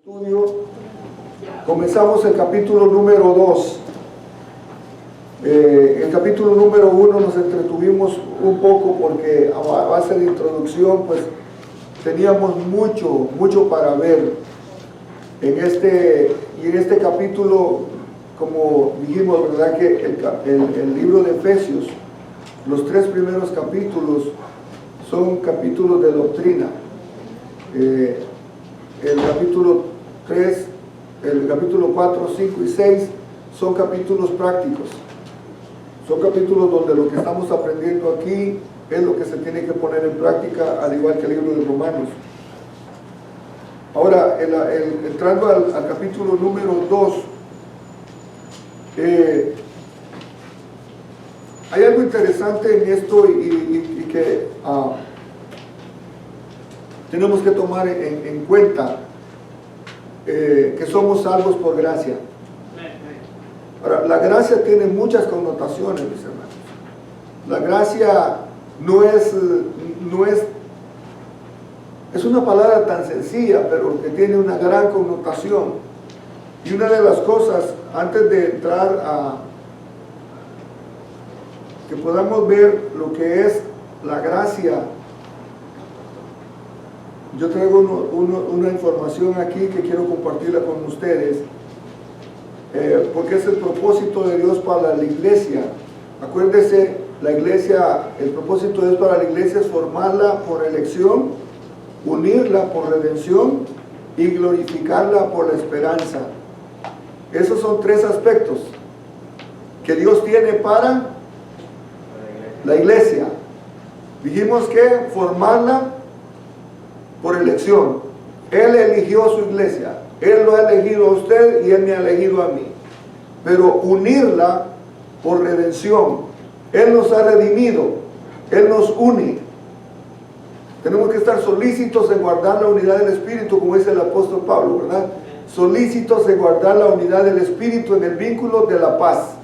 Estudio, comenzamos el capítulo número 2. El capítulo número 1 nos entretuvimos un poco porque a base de introducción pues teníamos mucho para ver en este capítulo. Como dijimos, ¿verdad?, que el libro de Efesios, los 3 primeros capítulos son capítulos de doctrina. El capítulo 3, el capítulo 4, 5 y 6 son capítulos prácticos. Son capítulos donde lo que estamos aprendiendo aquí es lo que se tiene que poner en práctica, al igual que el libro de Romanos. Ahora, entrando al capítulo número 2, hay algo interesante en esto y que tenemos que tomar en cuenta, que somos salvos por gracia. Ahora, la gracia tiene muchas connotaciones, mis hermanos. La gracia es una palabra tan sencilla, pero que tiene una gran connotación. Y una de las cosas, antes de entrar a que podamos ver lo que es la gracia, yo traigo una información aquí que quiero compartirla con ustedes, porque es el propósito de Dios para la iglesia. Acuérdese, la iglesia, el propósito de Dios para la iglesia es formarla por elección, unirla por redención y glorificarla por la esperanza. Esos son 3 aspectos que Dios tiene para la iglesia. Dijimos que formarla por elección. Él eligió su iglesia, Él lo ha elegido a usted y Él me ha elegido a mí. Pero unirla por redención. Él nos ha redimido, Él nos une. Tenemos que estar solícitos en guardar la unidad del Espíritu, como dice el apóstol Pablo, ¿verdad? Solícitos en guardar la unidad del Espíritu en el vínculo de la paz.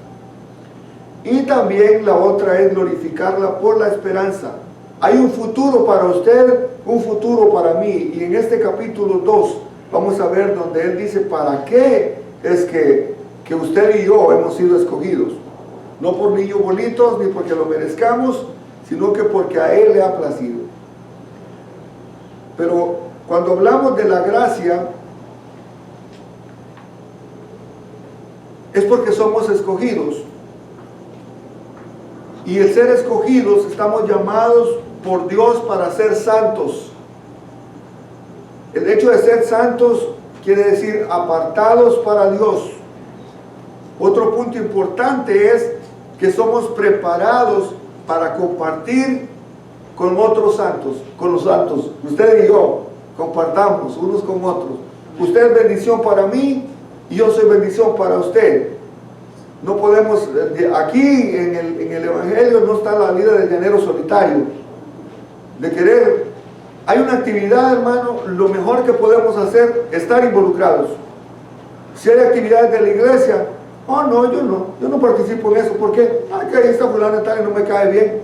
Y también la otra es glorificarla por la esperanza. Hay un futuro para usted, un futuro para mí. Y en este capítulo 2 vamos a ver donde él dice para qué es que usted y yo hemos sido escogidos. No por niños bonitos ni porque lo merezcamos, sino que porque a él le ha placido. Pero cuando hablamos de la gracia, es porque somos escogidos. Y el ser escogidos, estamos llamados por Dios para ser santos. El hecho de ser santos quiere decir apartados para Dios. Otro punto importante es que somos preparados para compartir con otros santos, con los santos. Usted y yo compartamos unos con otros. Usted es bendición para mí y yo soy bendición para usted. No podemos, aquí en el Evangelio no está la vida del llanero solitario, de querer. Hay una actividad, hermano, lo mejor que podemos hacer es estar involucrados. Si hay actividades de la iglesia, no, yo no participo en eso, porque que ahí está fulano tal y no me cae bien.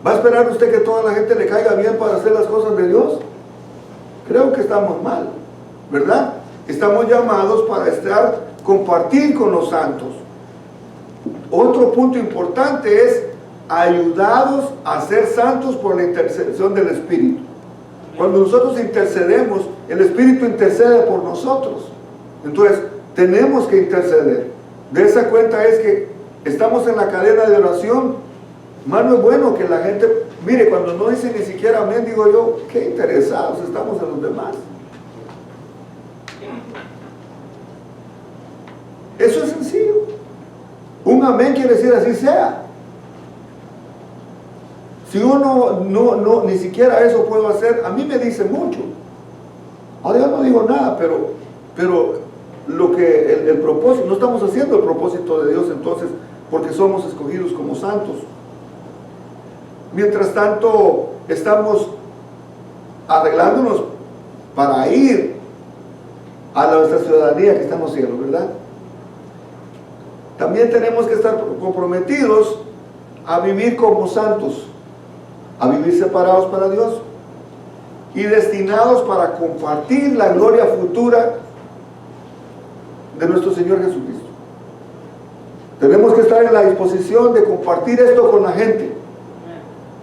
¿Va a esperar usted que toda la gente le caiga bien para hacer las cosas de Dios? Creo que estamos mal, ¿verdad? Estamos llamados para compartir con los santos. Otro punto importante es ayudados a ser santos por la intercesión del Espíritu. Cuando nosotros intercedemos, el Espíritu intercede por nosotros. Entonces, tenemos que interceder. De esa cuenta es que estamos en la cadena de oración. Hermano, es bueno que la gente, mire, cuando no dice ni siquiera amén, digo yo, qué interesados estamos en los demás. Eso es sencillo. Un amén quiere decir así sea. Si uno ni siquiera eso puedo hacer, a mí me dice mucho. Ahora yo no digo nada, pero lo que el propósito, no estamos haciendo el propósito de Dios entonces, porque somos escogidos como santos. Mientras tanto, estamos arreglándonos para ir a nuestra ciudadanía que está en los cielos, ¿verdad? También tenemos que estar comprometidos a vivir como santos, a vivir separados para Dios. y destinados para compartir la gloria futura de nuestro Señor Jesucristo. Tenemos que estar en la disposición de compartir esto con la gente,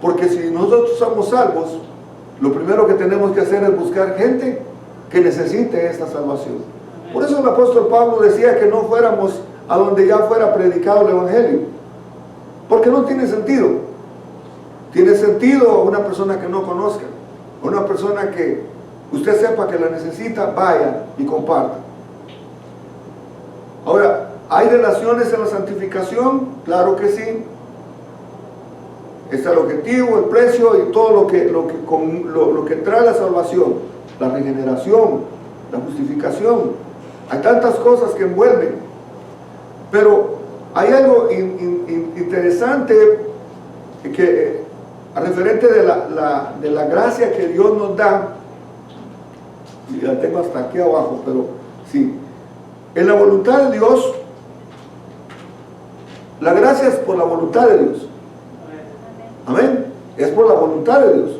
porque si nosotros somos salvos, lo primero que tenemos que hacer es buscar gente que necesite esta salvación. Por eso el apóstol Pablo decía que no fuéramos a donde ya fuera predicado el Evangelio, porque no tiene sentido. Tiene sentido una persona que no conozca, una persona que usted sepa que la necesita, vaya y comparta. Ahora, ¿hay relaciones en la santificación? Claro que sí. Está el objetivo, el precio y todo lo que trae la salvación, la regeneración, la justificación. Hay tantas cosas que envuelven. Pero hay algo interesante que, referente de la gracia que Dios nos da, y la tengo hasta aquí abajo, pero sí. En la voluntad de Dios, la gracia es por la voluntad de Dios. Amén. Es por la voluntad de Dios.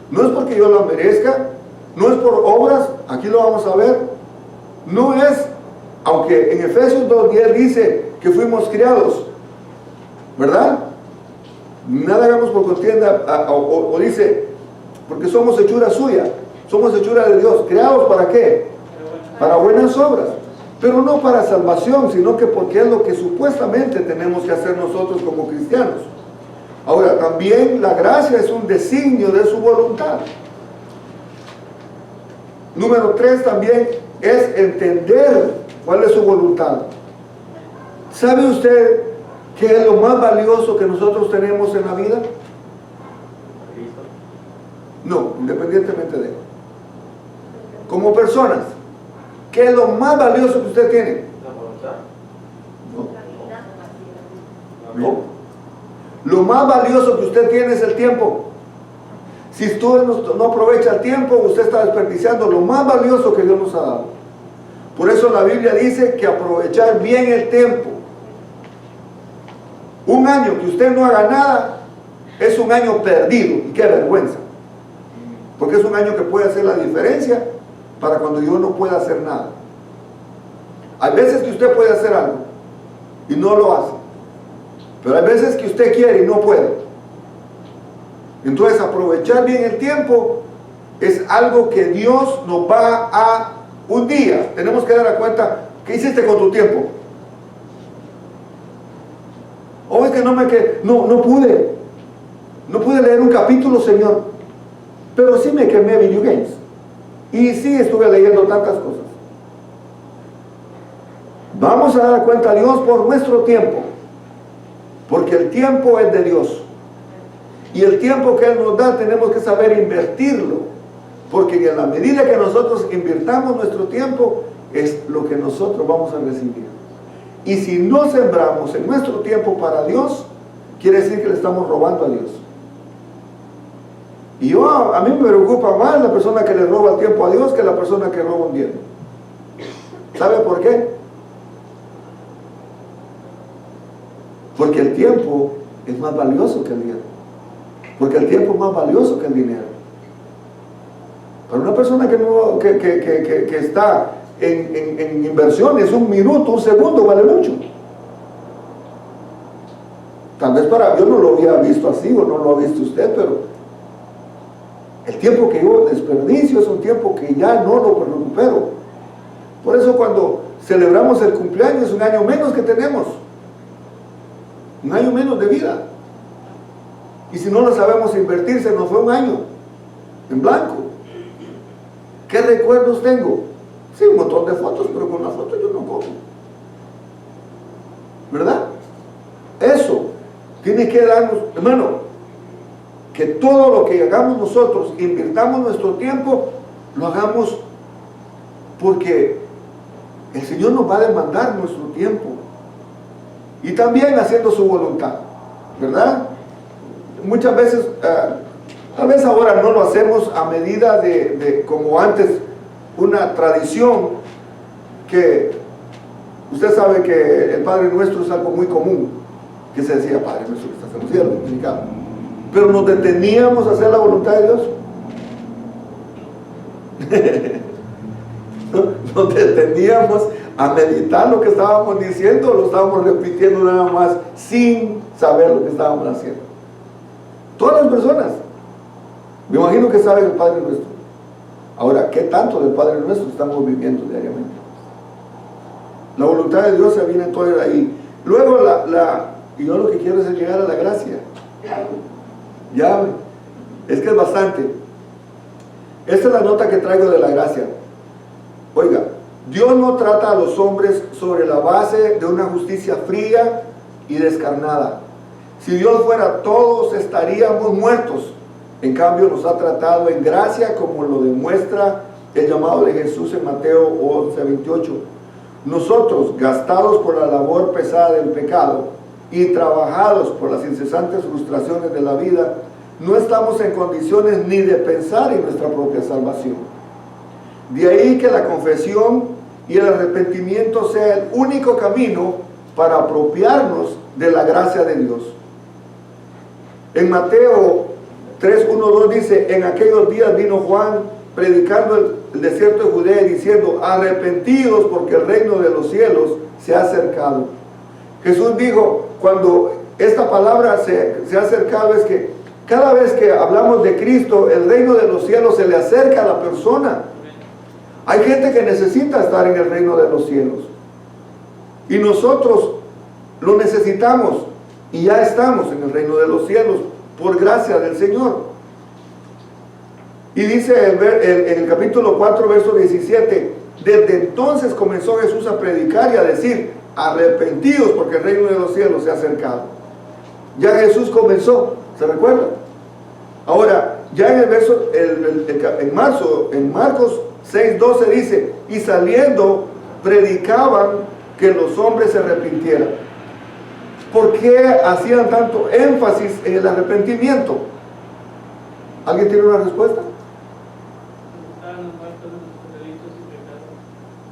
No es porque yo la merezca, no es por obras, aquí lo vamos a ver. No es, aunque en Efesios 2:10 dice que fuimos criados, ¿verdad? Nada hagamos por contienda, o dice, porque somos hechura suya, somos hechura de Dios. ¿Creados para qué? Para buenas obras. Pero no para salvación, sino que porque es lo que supuestamente tenemos que hacer nosotros como cristianos. Ahora, también la gracia es un designio de su voluntad. Número 3 también es entender cuál es su voluntad. ¿Sabe usted qué es lo más valioso que nosotros tenemos en la vida? No, independientemente de él. Como personas, ¿qué es lo más valioso que usted tiene? La voluntad. No. Lo más valioso que usted tiene es el tiempo. Si usted no aprovecha el tiempo, usted está desperdiciando lo más valioso que Dios nos ha dado. Por eso la Biblia dice que aprovechar bien el tiempo. Un año que usted no haga nada es un año perdido, y qué vergüenza, porque es un año que puede hacer la diferencia para cuando yo no pueda hacer nada. Hay veces que usted puede hacer algo y no lo hace, pero hay veces que usted quiere y no puede. Entonces, aprovechar bien el tiempo es algo que Dios nos va a... Un día tenemos que dar cuenta, ¿qué hiciste con tu tiempo? O es que no pude leer un capítulo, Señor, pero sí me quemé video games y sí estuve leyendo tantas cosas. Vamos a dar cuenta a Dios por nuestro tiempo, porque el tiempo es de Dios, y el tiempo que Él nos da tenemos que saber invertirlo, porque en la medida que nosotros invirtamos nuestro tiempo es lo que nosotros vamos a recibir. Y si no sembramos en nuestro tiempo para Dios, quiere decir que le estamos robando a Dios. Y a mí me preocupa más la persona que le roba el tiempo a Dios que la persona que roba un diezmo. ¿Sabe por qué? Porque el tiempo es más valioso que el dinero. Porque el tiempo es más valioso que el dinero. Para una persona que está en inversiones, un minuto, un segundo vale mucho. Tal vez yo no lo había visto así o no lo ha visto usted, pero el tiempo que yo desperdicio es un tiempo que ya no lo recupero. Por eso cuando celebramos el cumpleaños es un año menos que tenemos, un año menos de vida. Y si no lo sabemos invertir, se nos fue un año en blanco. ¿Qué recuerdos tengo? Sí, un montón de fotos, pero con las fotos yo no como. ¿Verdad? Eso tiene que darnos, hermano, que todo lo que hagamos nosotros, invirtamos nuestro tiempo, lo hagamos porque el Señor nos va a demandar nuestro tiempo. Y también haciendo su voluntad, ¿verdad? Muchas veces, tal vez ahora no lo hacemos a medida de como antes, una tradición que usted sabe que el Padre Nuestro es algo muy común, que se decía Padre Nuestro que estás en los cielos, pero nos deteníamos a hacer la voluntad de Dios. Nos deteníamos a meditar lo que estábamos diciendo, lo estábamos repitiendo nada más sin saber lo que estábamos haciendo. Todas las personas, me imagino que saben el Padre Nuestro. Ahora, ¿qué tanto del Padre Nuestro estamos viviendo diariamente? La voluntad de Dios se viene todo ahí. Luego y yo lo que quiero es llegar a la gracia. Ya, es que es bastante. Esta es la nota que traigo de la gracia. Oiga, Dios no trata a los hombres sobre la base de una justicia fría y descarnada. Si Dios fuera, todos estaríamos muertos. En cambio, nos ha tratado en gracia, como lo demuestra el llamado de Jesús en Mateo 11:28. Nosotros, gastados por la labor pesada del pecado y trabajados por las incesantes frustraciones de la vida, no estamos en condiciones ni de pensar en nuestra propia salvación. De ahí que la confesión y el arrepentimiento sea el único camino para apropiarnos de la gracia de Dios. En Mateo 3:1-2 dice: en aquellos días vino Juan predicando el desierto de Judea y diciendo: arrepentidos, porque el reino de los cielos se ha acercado. Jesús dijo, cuando esta palabra se ha acercado, es que cada vez que hablamos de Cristo, el reino de los cielos se le acerca a la persona. Hay gente que necesita estar en el reino de los cielos, y nosotros lo necesitamos, y ya estamos en el reino de los cielos por gracia del Señor. Y dice en el capítulo 4, verso 17: desde entonces comenzó Jesús a predicar y a decir: arrepentidos, porque el reino de los cielos se ha acercado. Ya Jesús comenzó, ¿se recuerda? Ahora, ya en el verso, en Marcos 6:12 dice: y saliendo predicaban que los hombres se arrepintieran. ¿Por qué hacían tanto énfasis en el arrepentimiento? ¿Alguien tiene una respuesta?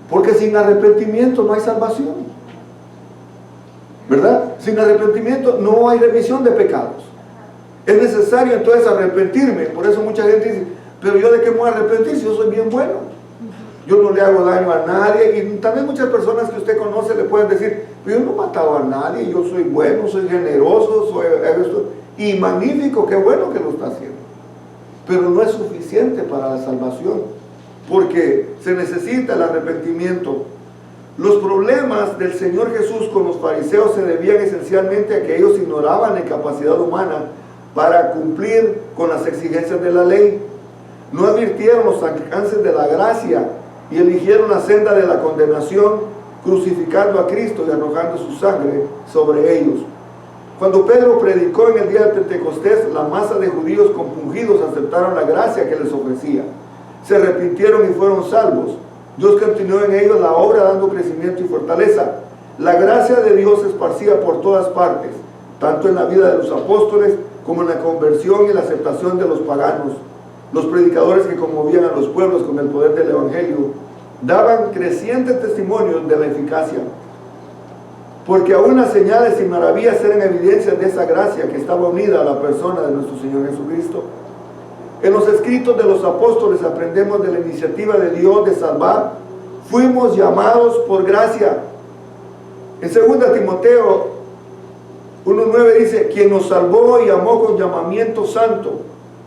Porque sin arrepentimiento no hay salvación, ¿verdad? Sin arrepentimiento no hay remisión de pecados. Es necesario entonces arrepentirme. Por eso mucha gente dice: pero yo de qué me voy a arrepentir si yo soy bien bueno, yo no le hago daño a nadie. Y también muchas personas que usted conoce le pueden decir: yo no he matado a nadie, yo soy bueno, soy generoso, soy esto, y magnífico, qué bueno que lo está haciendo. Pero no es suficiente para la salvación, porque se necesita el arrepentimiento. Los problemas del Señor Jesús con los fariseos se debían esencialmente a que ellos ignoraban la capacidad humana para cumplir con las exigencias de la ley. No advirtieron los alcances de la gracia y eligieron la senda de la condenación, crucificando a Cristo y arrojando su sangre sobre ellos. Cuando Pedro predicó en el día de Pentecostés, la masa de judíos compungidos aceptaron la gracia que les ofrecía. Se arrepintieron y fueron salvos. Dios continuó en ellos la obra, dando crecimiento y fortaleza. La gracia de Dios se esparcía por todas partes, tanto en la vida de los apóstoles como en la conversión y la aceptación de los paganos. Los predicadores que conmovían a los pueblos con el poder del evangelio daban crecientes testimonios de la eficacia, porque aún las señales y maravillas eran evidencias de esa gracia que estaba unida a la persona de nuestro Señor Jesucristo. En los escritos de los apóstoles aprendemos de la iniciativa de Dios de salvar. Fuimos llamados por gracia. En 2 Timoteo 1:9 dice: quien nos salvó y amó con llamamiento santo,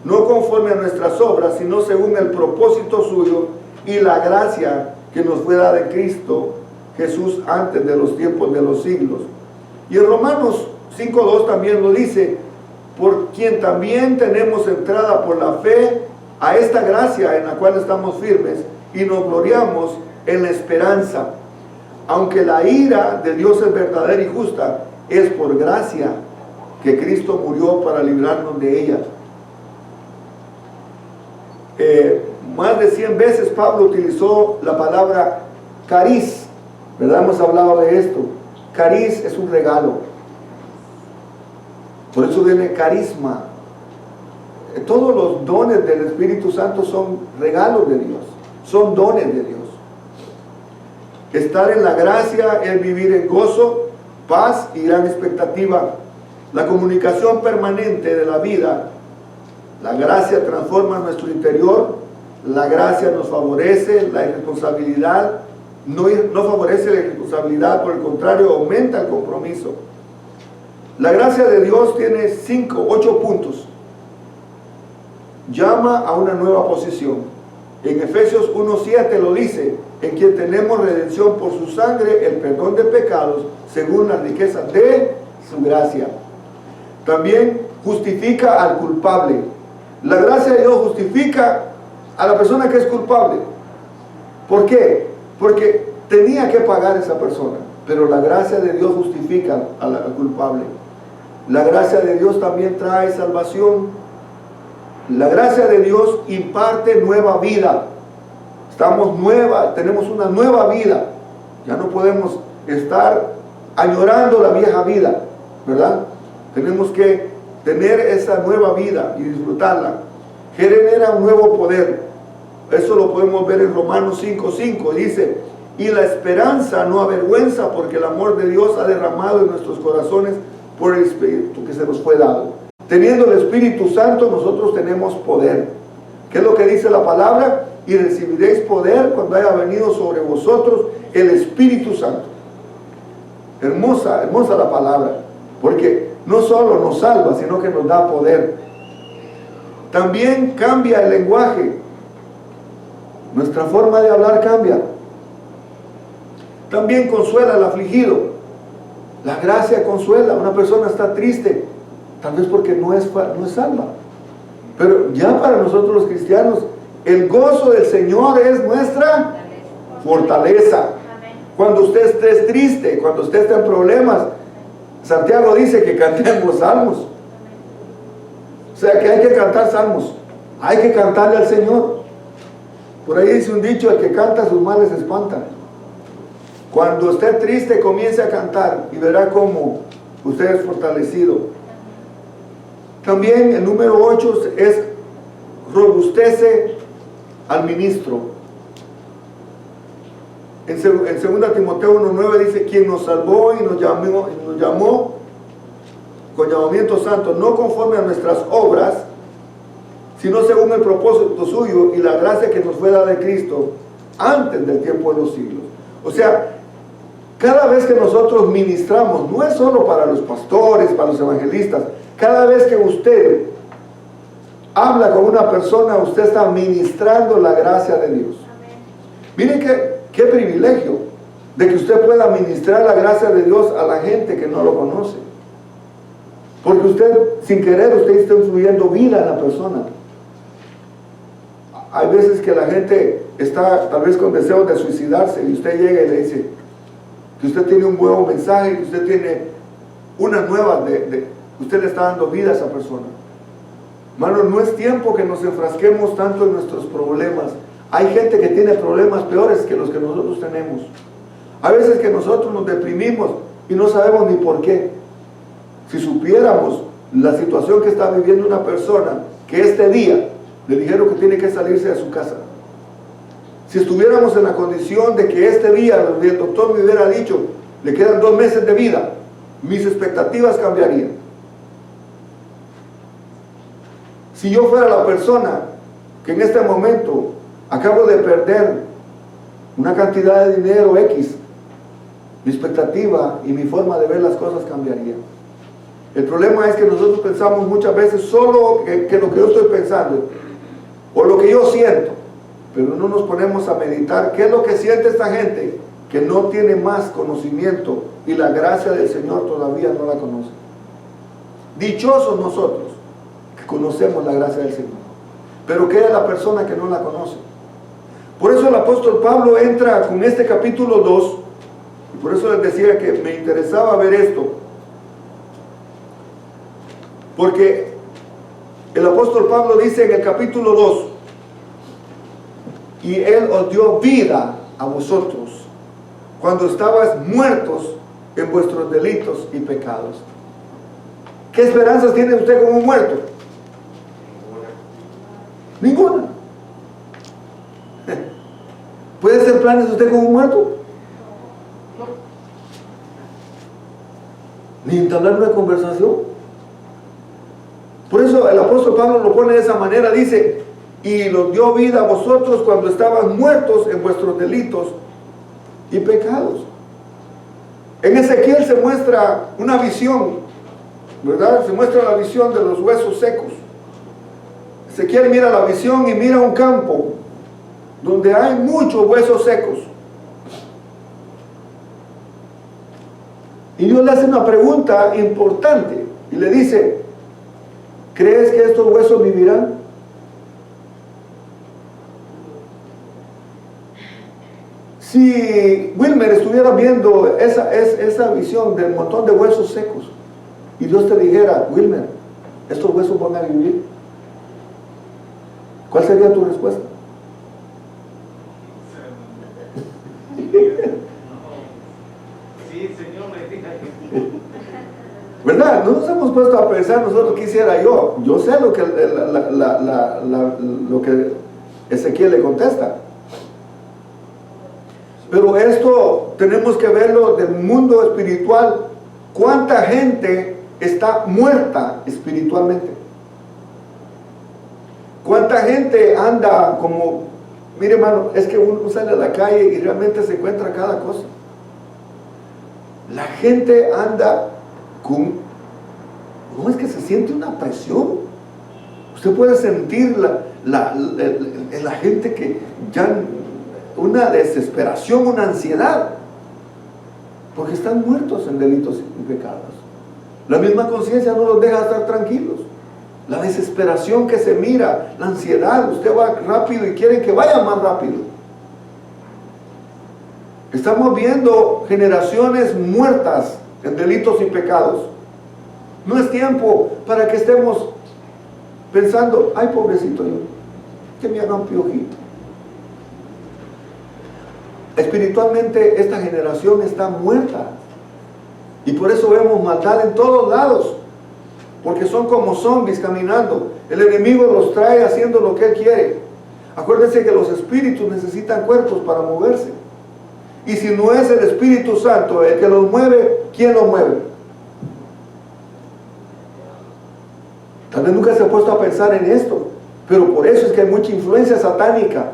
no conforme a nuestras obras, sino según el propósito suyo y la gracia que nos fue dada en Cristo Jesús antes de los tiempos de los siglos. Y en Romanos 5:2 también lo dice: por quien también tenemos entrada por la fe a esta gracia en la cual estamos firmes y nos gloriamos en la esperanza. Aunque la ira de Dios es verdadera y justa, es por gracia que Cristo murió para librarnos de ella. Más de 100 veces Pablo utilizó la palabra cariz, ¿verdad? Hemos hablado de esto. Cariz es un regalo. Por eso viene carisma. Todos los dones del Espíritu Santo son regalos de Dios, son dones de Dios. Estar en la gracia es vivir en gozo, paz y gran expectativa. La comunicación permanente de la vida, la gracia transforma nuestro interior La gracia nos favorece, la irresponsabilidad no favorece la irresponsabilidad, por el contrario, aumenta el compromiso. La gracia de Dios tiene 8 puntos. Llama a una nueva posición. En Efesios 1:7 lo dice: en quien tenemos redención por su sangre, el perdón de pecados, según las riquezas de su gracia. También justifica al culpable. La gracia de Dios justifica a la persona que es culpable. ¿Por qué? Porque tenía que pagar esa persona, pero la gracia de Dios justifica al culpable. La gracia de Dios también trae salvación. La gracia de Dios imparte nueva vida. Tenemos una nueva vida. Ya no podemos estar añorando la vieja vida, ¿verdad? Tenemos que tener esa nueva vida y disfrutarla. Genera un nuevo poder. Eso lo podemos ver en Romanos 5:5. Dice: y la esperanza no avergüenza, porque el amor de Dios ha derramado en nuestros corazones por el Espíritu que se nos fue dado. Teniendo el Espíritu Santo, nosotros tenemos poder. ¿Qué es lo que dice la palabra? Y recibiréis poder cuando haya venido sobre vosotros el Espíritu Santo. Hermosa, hermosa la palabra, porque no solo nos salva, sino que nos da poder. También cambia el lenguaje. Nuestra forma de hablar cambia. También consuela al afligido. La gracia consuela. Una persona está triste, tal vez porque no es salva. Pero ya para nosotros los cristianos, el gozo del Señor es nuestra fortaleza. Cuando usted esté triste, cuando usted esté en problemas, Santiago dice que cantemos salmos. O sea que hay que cantar salmos. Hay que cantarle al Señor. Por ahí dice un dicho: el que canta sus males espanta. Cuando esté triste, comience a cantar y verá cómo usted es fortalecido. También el número 8 es: robustece al ministro. En 2 Timoteo 1:9 dice: quien nos salvó y nos llamó con llamamiento santo, no conforme a nuestras obras, sino según el propósito suyo y la gracia que nos fue dada de Cristo antes del tiempo de los siglos. O sea, cada vez que nosotros ministramos, no es solo para los pastores, para los evangelistas. Cada vez que usted habla con una persona, usted está ministrando la gracia de Dios. Miren qué privilegio de que usted pueda ministrar la gracia de Dios a la gente que no lo conoce. Porque usted, sin querer, usted está influyendo vida en la persona. Hay veces que la gente está tal vez con deseos de suicidarse y usted llega y le dice que usted tiene un nuevo mensaje, que usted tiene una nueva, usted le está dando vida a esa persona. Hermano, no es tiempo que nos enfrasquemos tanto en nuestros problemas. Hay gente que tiene problemas peores que los que nosotros tenemos. Hay veces que nosotros nos deprimimos y no sabemos ni por qué. Si supiéramos la situación que está viviendo una persona, que este día le dijeron que tiene que salirse de su casa. Si estuviéramos en la condición de que este día el doctor me hubiera dicho, le quedan 2 meses de vida, mis expectativas cambiarían. Si yo fuera la persona que en este momento acabo de perder una cantidad de dinero X, mi expectativa y mi forma de ver las cosas cambiaría. El problema es que nosotros pensamos muchas veces solo que lo que yo estoy pensando o lo que yo siento, pero no nos ponemos a meditar qué es lo que siente esta gente que no tiene más conocimiento y la gracia del Señor todavía no la conoce. Dichosos nosotros que conocemos la gracia del Señor, pero ¿qué es la persona que no la conoce? Por eso el apóstol Pablo entra con este capítulo 2, y por eso les decía que me interesaba ver esto, porque el apóstol Pablo dice en el capítulo 2: y Él os dio vida a vosotros cuando estabais muertos en vuestros delitos y pecados. ¿Qué esperanzas tiene usted como un muerto? Ninguna. ¿Puede hacer planes usted como un muerto? Ni entablar una conversación. Por eso el apóstol Pablo lo pone de esa manera, dice: y los dio vida a vosotros cuando estaban muertos en vuestros delitos y pecados. En Ezequiel se muestra una visión, ¿verdad? Se muestra la visión de los huesos secos. Ezequiel mira la visión y mira un campo donde hay muchos huesos secos. Y Dios le hace una pregunta importante y le dice: ¿crees que estos huesos vivirán? Si Wilmer estuviera viendo esa visión del montón de huesos secos y Dios te dijera: Wilmer, ¿estos huesos van a vivir?, ¿cuál sería tu respuesta? Sí, Señor, me diga. ¿Verdad? No nos hemos puesto a pensar nosotros qué hiciera yo. Yo sé lo que Ezequiel le contesta. Pero esto tenemos que verlo del mundo espiritual. ¿Cuánta gente está muerta espiritualmente? ¿Cuánta gente anda como... Mire, hermano, es que uno sale a la calle y realmente se encuentra cada cosa. La gente anda con... No, es que se siente una presión. Usted puede sentir la gente que ya... una desesperación, una ansiedad, porque están muertos en delitos y pecados. La misma conciencia no los deja estar tranquilos. La desesperación que se mira, la ansiedad, usted va rápido y quieren que vaya más rápido. Estamos viendo generaciones muertas en delitos y pecados. No es tiempo para que estemos pensando: ay, pobrecito yo, que me hagan piojito. Espiritualmente esta generación está muerta, y por eso vemos maldad en todos lados, porque son como zombies caminando. El enemigo los trae haciendo lo que él quiere. Acuérdense que los espíritus necesitan cuerpos para moverse, y si no es el Espíritu Santo el que los mueve, ¿quién los mueve? Tal vez nunca se ha puesto a pensar en esto, pero por eso es que hay mucha influencia satánica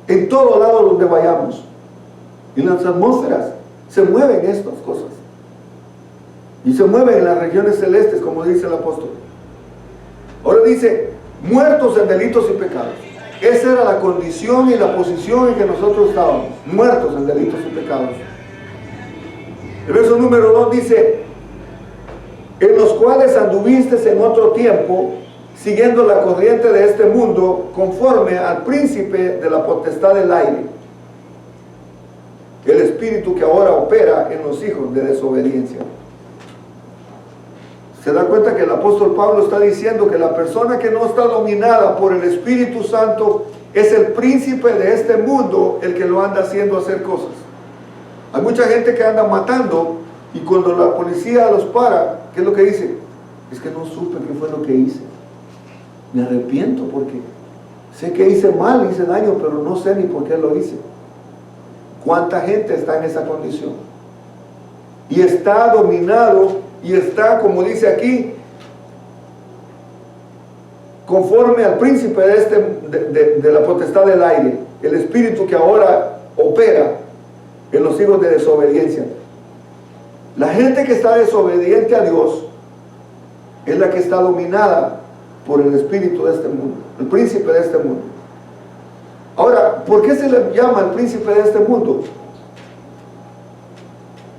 en todo lado donde vayamos. En las atmósferas se mueven estas cosas, y se mueven en las regiones celestes, como dice el apóstol. Ahora dice: muertos en delitos y pecados. Esa era la condición y la posición en que nosotros estábamos, muertos en delitos y pecados. El verso número 2 dice: en los cuales anduvisteis en otro tiempo, siguiendo la corriente de este mundo, conforme al príncipe de la potestad del aire, el espíritu que ahora opera en los hijos de desobediencia. Se da cuenta que el apóstol Pablo está diciendo que la persona que no está dominada por el Espíritu Santo es el príncipe de este mundo el que lo anda haciendo hacer cosas. Hay mucha gente que anda matando, y cuando la policía los para, ¿qué es lo que dice? Es que no supe qué fue lo que hice. Me arrepiento porque sé que hice mal, hice daño, pero no sé ni por qué lo hice. ¿Cuánta gente está en esa condición? Y está dominado, y está, como dice aquí, conforme al príncipe de la potestad del aire, el espíritu que ahora opera en los hijos de desobediencia. La gente que está desobediente a Dios es la que está dominada por el espíritu de este mundo, el príncipe de este mundo. Ahora, ¿por qué se le llama el príncipe de este mundo?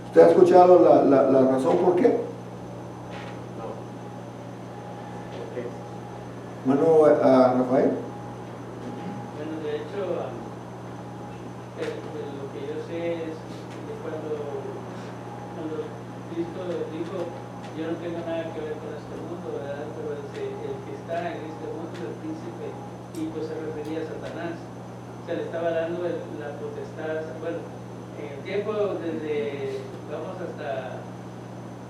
¿Usted ha escuchado la razón por qué? Bueno, Rafael. Bueno, de hecho, lo que yo sé es que cuando Cristo dijo: yo no tengo nada que ver con este mundo, ¿verdad? Pero el que está en este mundo es el príncipe, y pues se refería a Satanás. O sea, le estaba dando la potestad. Bueno, en el tiempo desde, vamos, hasta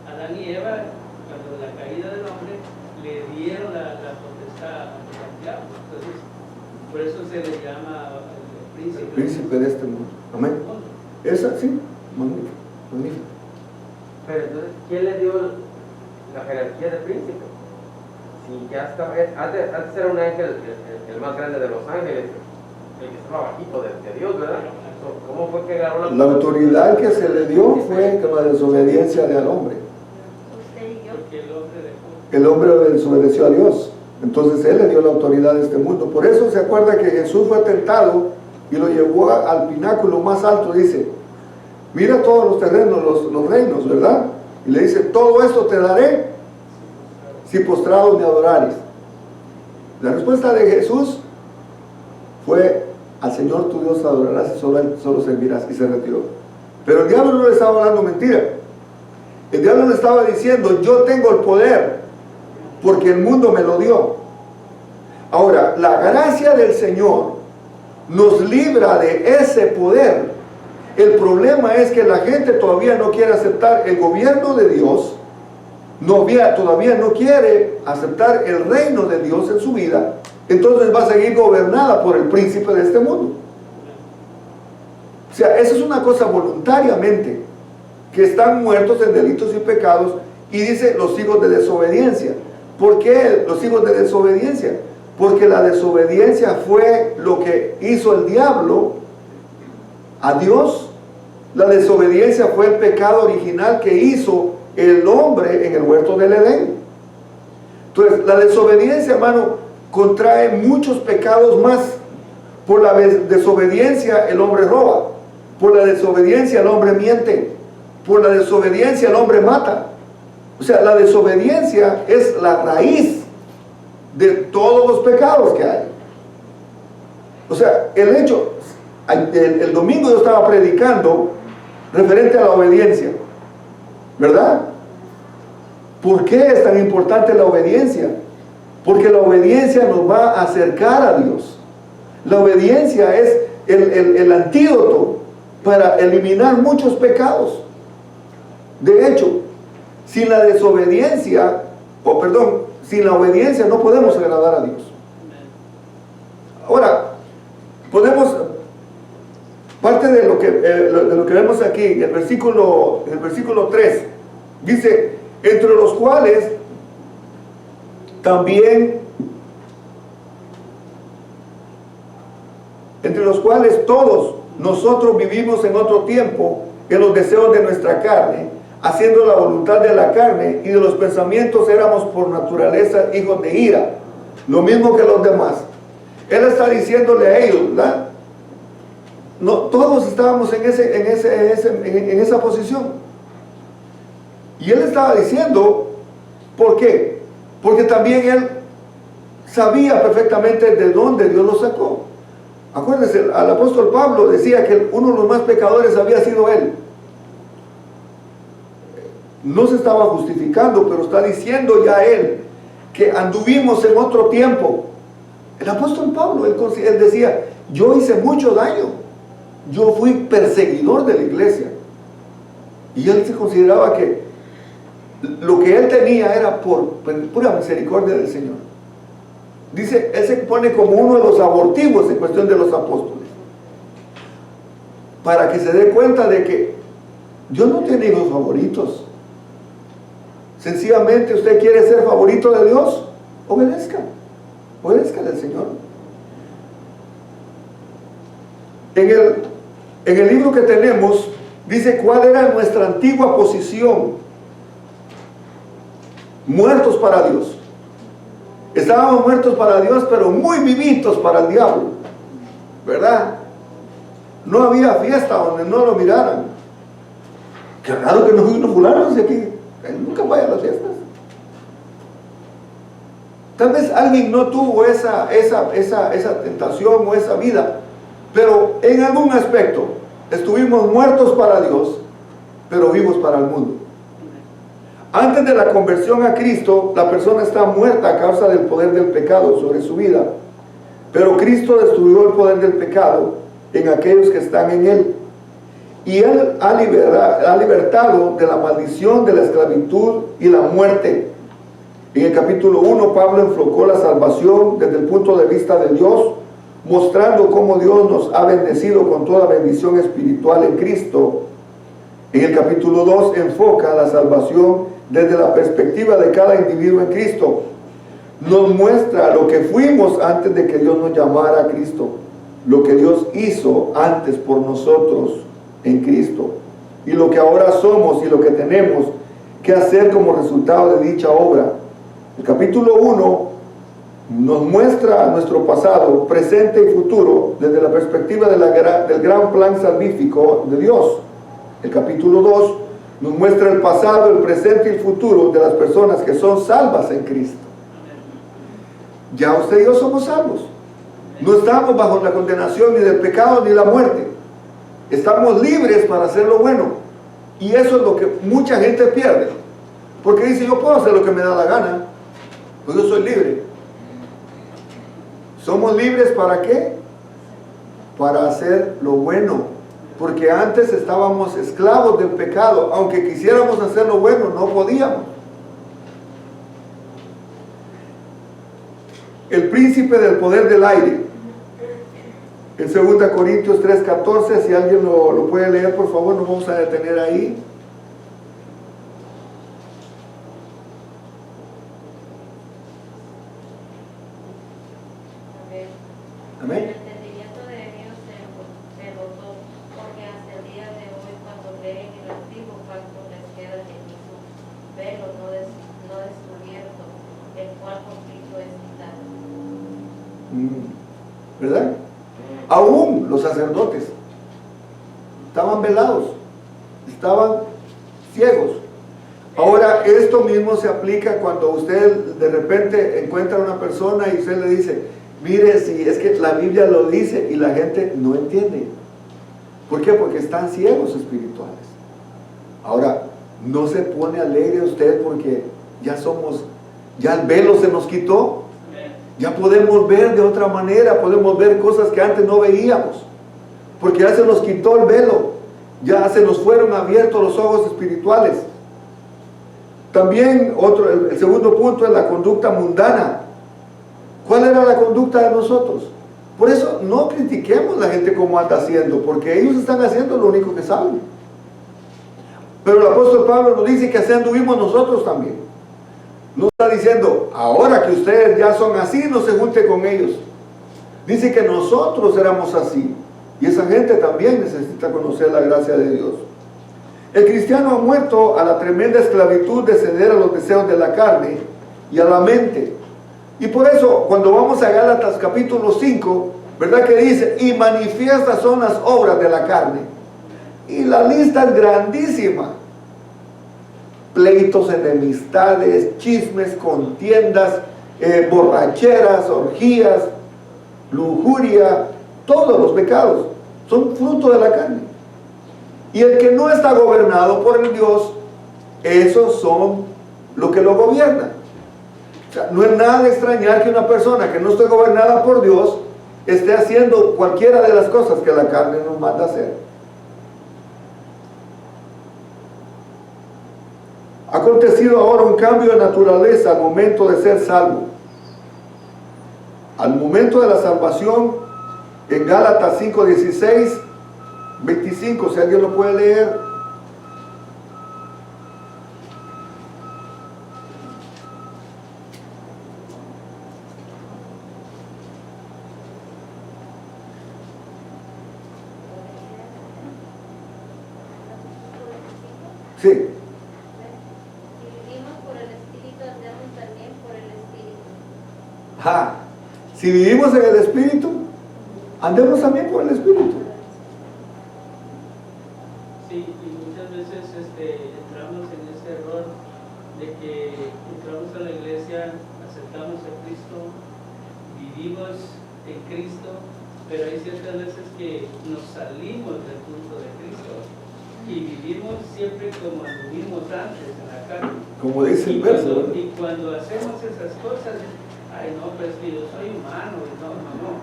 Adán y Eva, cuando la caída del hombre, le dieron la potestad al diablo. Entonces, por eso se le llama el príncipe. El príncipe de este mundo. Amén. Esa sí, magnífico, magnífico. Pero entonces, ¿quién le dio la jerarquía de príncipe? Si ni que antes era un ángel, el más grande de los ángeles, el que estaba bajito de Dios, ¿verdad? ¿Cómo fue que agarró La autoridad que se le dio fue con la desobediencia del hombre. Usted y yo. Porque el hombre dejó. El hombre desobedeció a Dios. Entonces Él le dio la autoridad de este mundo. Por eso se acuerda que Jesús fue tentado y lo llevó al pináculo más alto. Dice, mira todos los terrenos, los reinos, ¿verdad? Y le dice, todo esto te daré si postrado me adorares. La respuesta de Jesús fue, al Señor tu Dios adorarás y solo servirás, y se retiró. Pero el diablo no le estaba hablando mentira. El diablo le estaba diciendo, yo tengo el poder porque el mundo me lo dio. Ahora, la gracia del Señor nos libra de ese poder. El problema es que la gente todavía no quiere aceptar el gobierno de Dios, todavía no quiere aceptar el reino de Dios en su vida. Entonces va a seguir gobernada por el príncipe de este mundo. O sea, eso es una cosa voluntariamente, que están muertos en delitos y pecados, y dice los hijos de desobediencia. ¿Por qué los hijos de desobediencia? Porque la desobediencia fue lo que hizo el diablo a Dios. La desobediencia fue el pecado original que hizo el hombre en el huerto del Edén. Entonces, la desobediencia, hermano, contrae muchos pecados más. Por la desobediencia el hombre roba, por la desobediencia el hombre miente, por la desobediencia el hombre mata. O sea, la desobediencia es la raíz de todos los pecados que hay. O sea, el hecho, el domingo yo estaba predicando referente a la obediencia, ¿verdad? ¿Por qué es tan importante la obediencia? Porque la obediencia nos va a acercar a Dios. La obediencia es el antídoto para eliminar muchos pecados. De hecho, sin la desobediencia, sin la obediencia no podemos agradar a Dios. Ahora, parte de lo que vemos aquí, en el versículo 3, dice, entre los cuales todos nosotros vivimos en otro tiempo en los deseos de nuestra carne, haciendo la voluntad de la carne, y de los pensamientos éramos por naturaleza hijos de ira, lo mismo que los demás. Él está diciéndole a ellos, ¿verdad? No, todos estábamos en esa posición. Y él estaba diciendo, ¿por qué? Porque también él sabía perfectamente de dónde Dios lo sacó. Acuérdense, al apóstol Pablo decía que uno de los más pecadores había sido él. No se estaba justificando, pero está diciendo ya él que anduvimos en otro tiempo. El apóstol Pablo, él decía, yo hice mucho daño, yo fui perseguidor de la iglesia. Y él se consideraba que lo que él tenía era por pura misericordia del Señor. Dice, él se pone como uno de los abortivos en cuestión de los apóstoles, para que se dé cuenta de que Dios no tiene hijos favoritos. Sencillamente usted quiere ser favorito de Dios, obedezca al Señor. En el libro que tenemos dice cuál era nuestra antigua posición. Muertos para Dios. Estábamos muertos para Dios, pero muy vivitos para el diablo, ¿verdad? No había fiesta donde no lo miraran. Qué raro que no fulano de aquí. Él nunca vaya a las fiestas. Tal vez alguien no tuvo esa tentación o esa vida, pero en algún aspecto estuvimos muertos para Dios, pero vivos para el mundo. Antes de la conversión a Cristo, la persona está muerta a causa del poder del pecado sobre su vida. Pero Cristo destruyó el poder del pecado en aquellos que están en Él. Y Él ha libertado de la maldición, de la esclavitud y la muerte. En el capítulo 1, Pablo enfocó la salvación desde el punto de vista de Dios, mostrando cómo Dios nos ha bendecido con toda bendición espiritual en Cristo. En el capítulo 2 enfoca la salvación desde la perspectiva de cada individuo en Cristo. nos muestra lo que fuimos antes de que Dios nos llamara a Cristo, lo que Dios hizo antes por nosotros en Cristo, y lo que ahora somos y lo que tenemos que hacer como resultado de dicha obra. El capítulo 1 nos muestra nuestro pasado, presente y futuro desde la perspectiva del gran plan salvífico de Dios. El capítulo 2 nos muestra el pasado, el presente y el futuro de las personas que son salvas en Cristo. Ya usted y yo somos salvos. No estamos bajo la condenación ni del pecado ni la muerte. Estamos libres para hacer lo bueno. Y eso es lo que mucha gente pierde. Porque dice, yo puedo hacer lo que me da la gana. Pues yo soy libre. ¿Somos libres para qué? Para hacer lo bueno. Porque antes estábamos esclavos del pecado. Aunque quisiéramos hacer lo bueno, no podíamos. El príncipe del poder del aire. En 2 Corintios 3:14, si alguien lo puede leer, por favor, nos vamos a detener ahí. Amén. El entendimiento de Dios se notó, porque hasta el día de hoy, cuando leen el antiguo pacto, les queda el mismo velo no descubierto, el cual con Cristo es quitado. ¿Verdad? Aún los sacerdotes estaban velados, estaban ciegos. Ahora esto mismo se aplica cuando usted de repente encuentra a una persona y usted le dice, mire, si es que la Biblia lo dice, y la gente no entiende. ¿Por qué? Porque están ciegos espirituales. Ahora, no se pone alegre usted porque ya el velo se nos quitó. Ya podemos ver de otra manera, podemos ver cosas que antes no veíamos. Porque ya se nos quitó el velo, ya se nos fueron abiertos los ojos espirituales. También el segundo punto es la conducta mundana. ¿Cuál era la conducta de nosotros? Por eso no critiquemos a la gente como anda haciendo, porque ellos están haciendo lo único que saben. Pero el apóstol Pablo nos dice que así anduvimos nosotros también. No está diciendo, ahora que ustedes ya son así, no se junte con ellos. Dice que nosotros éramos así. Y esa gente también necesita conocer la gracia de Dios. El cristiano ha muerto a la tremenda esclavitud de ceder a los deseos de la carne y a la mente. Y por eso, cuando vamos a Gálatas capítulo 5, ¿verdad que dice? Y manifiestas son las obras de la carne. Y la lista es grandísima. Pleitos, enemistades, chismes, contiendas, borracheras, orgías, lujuria, todos los pecados son fruto de la carne. Y el que no está gobernado por el Dios, esos son lo que lo gobiernan. O sea, no es nada de extrañar que una persona que no esté gobernada por Dios esté haciendo cualquiera de las cosas que la carne nos manda a hacer. Ha acontecido ahora un cambio de naturaleza al momento de ser salvo. Al momento de la salvación, en Gálatas 5:16, 25, si alguien lo puede leer. Sí. Si vivimos por el Espíritu, andemos también por el Espíritu. Si vivimos en el Espíritu, andemos también por el Espíritu. Sí, y muchas veces entramos en ese error de que entramos a la iglesia, aceptamos a Cristo, vivimos en Cristo, pero hay ciertas veces que nos salimos del punto de Cristo y vivimos siempre como anduvimos antes en la carne. Como dice el verso. Y cuando hacemos esas cosas, ay no, pues que yo soy humano, no.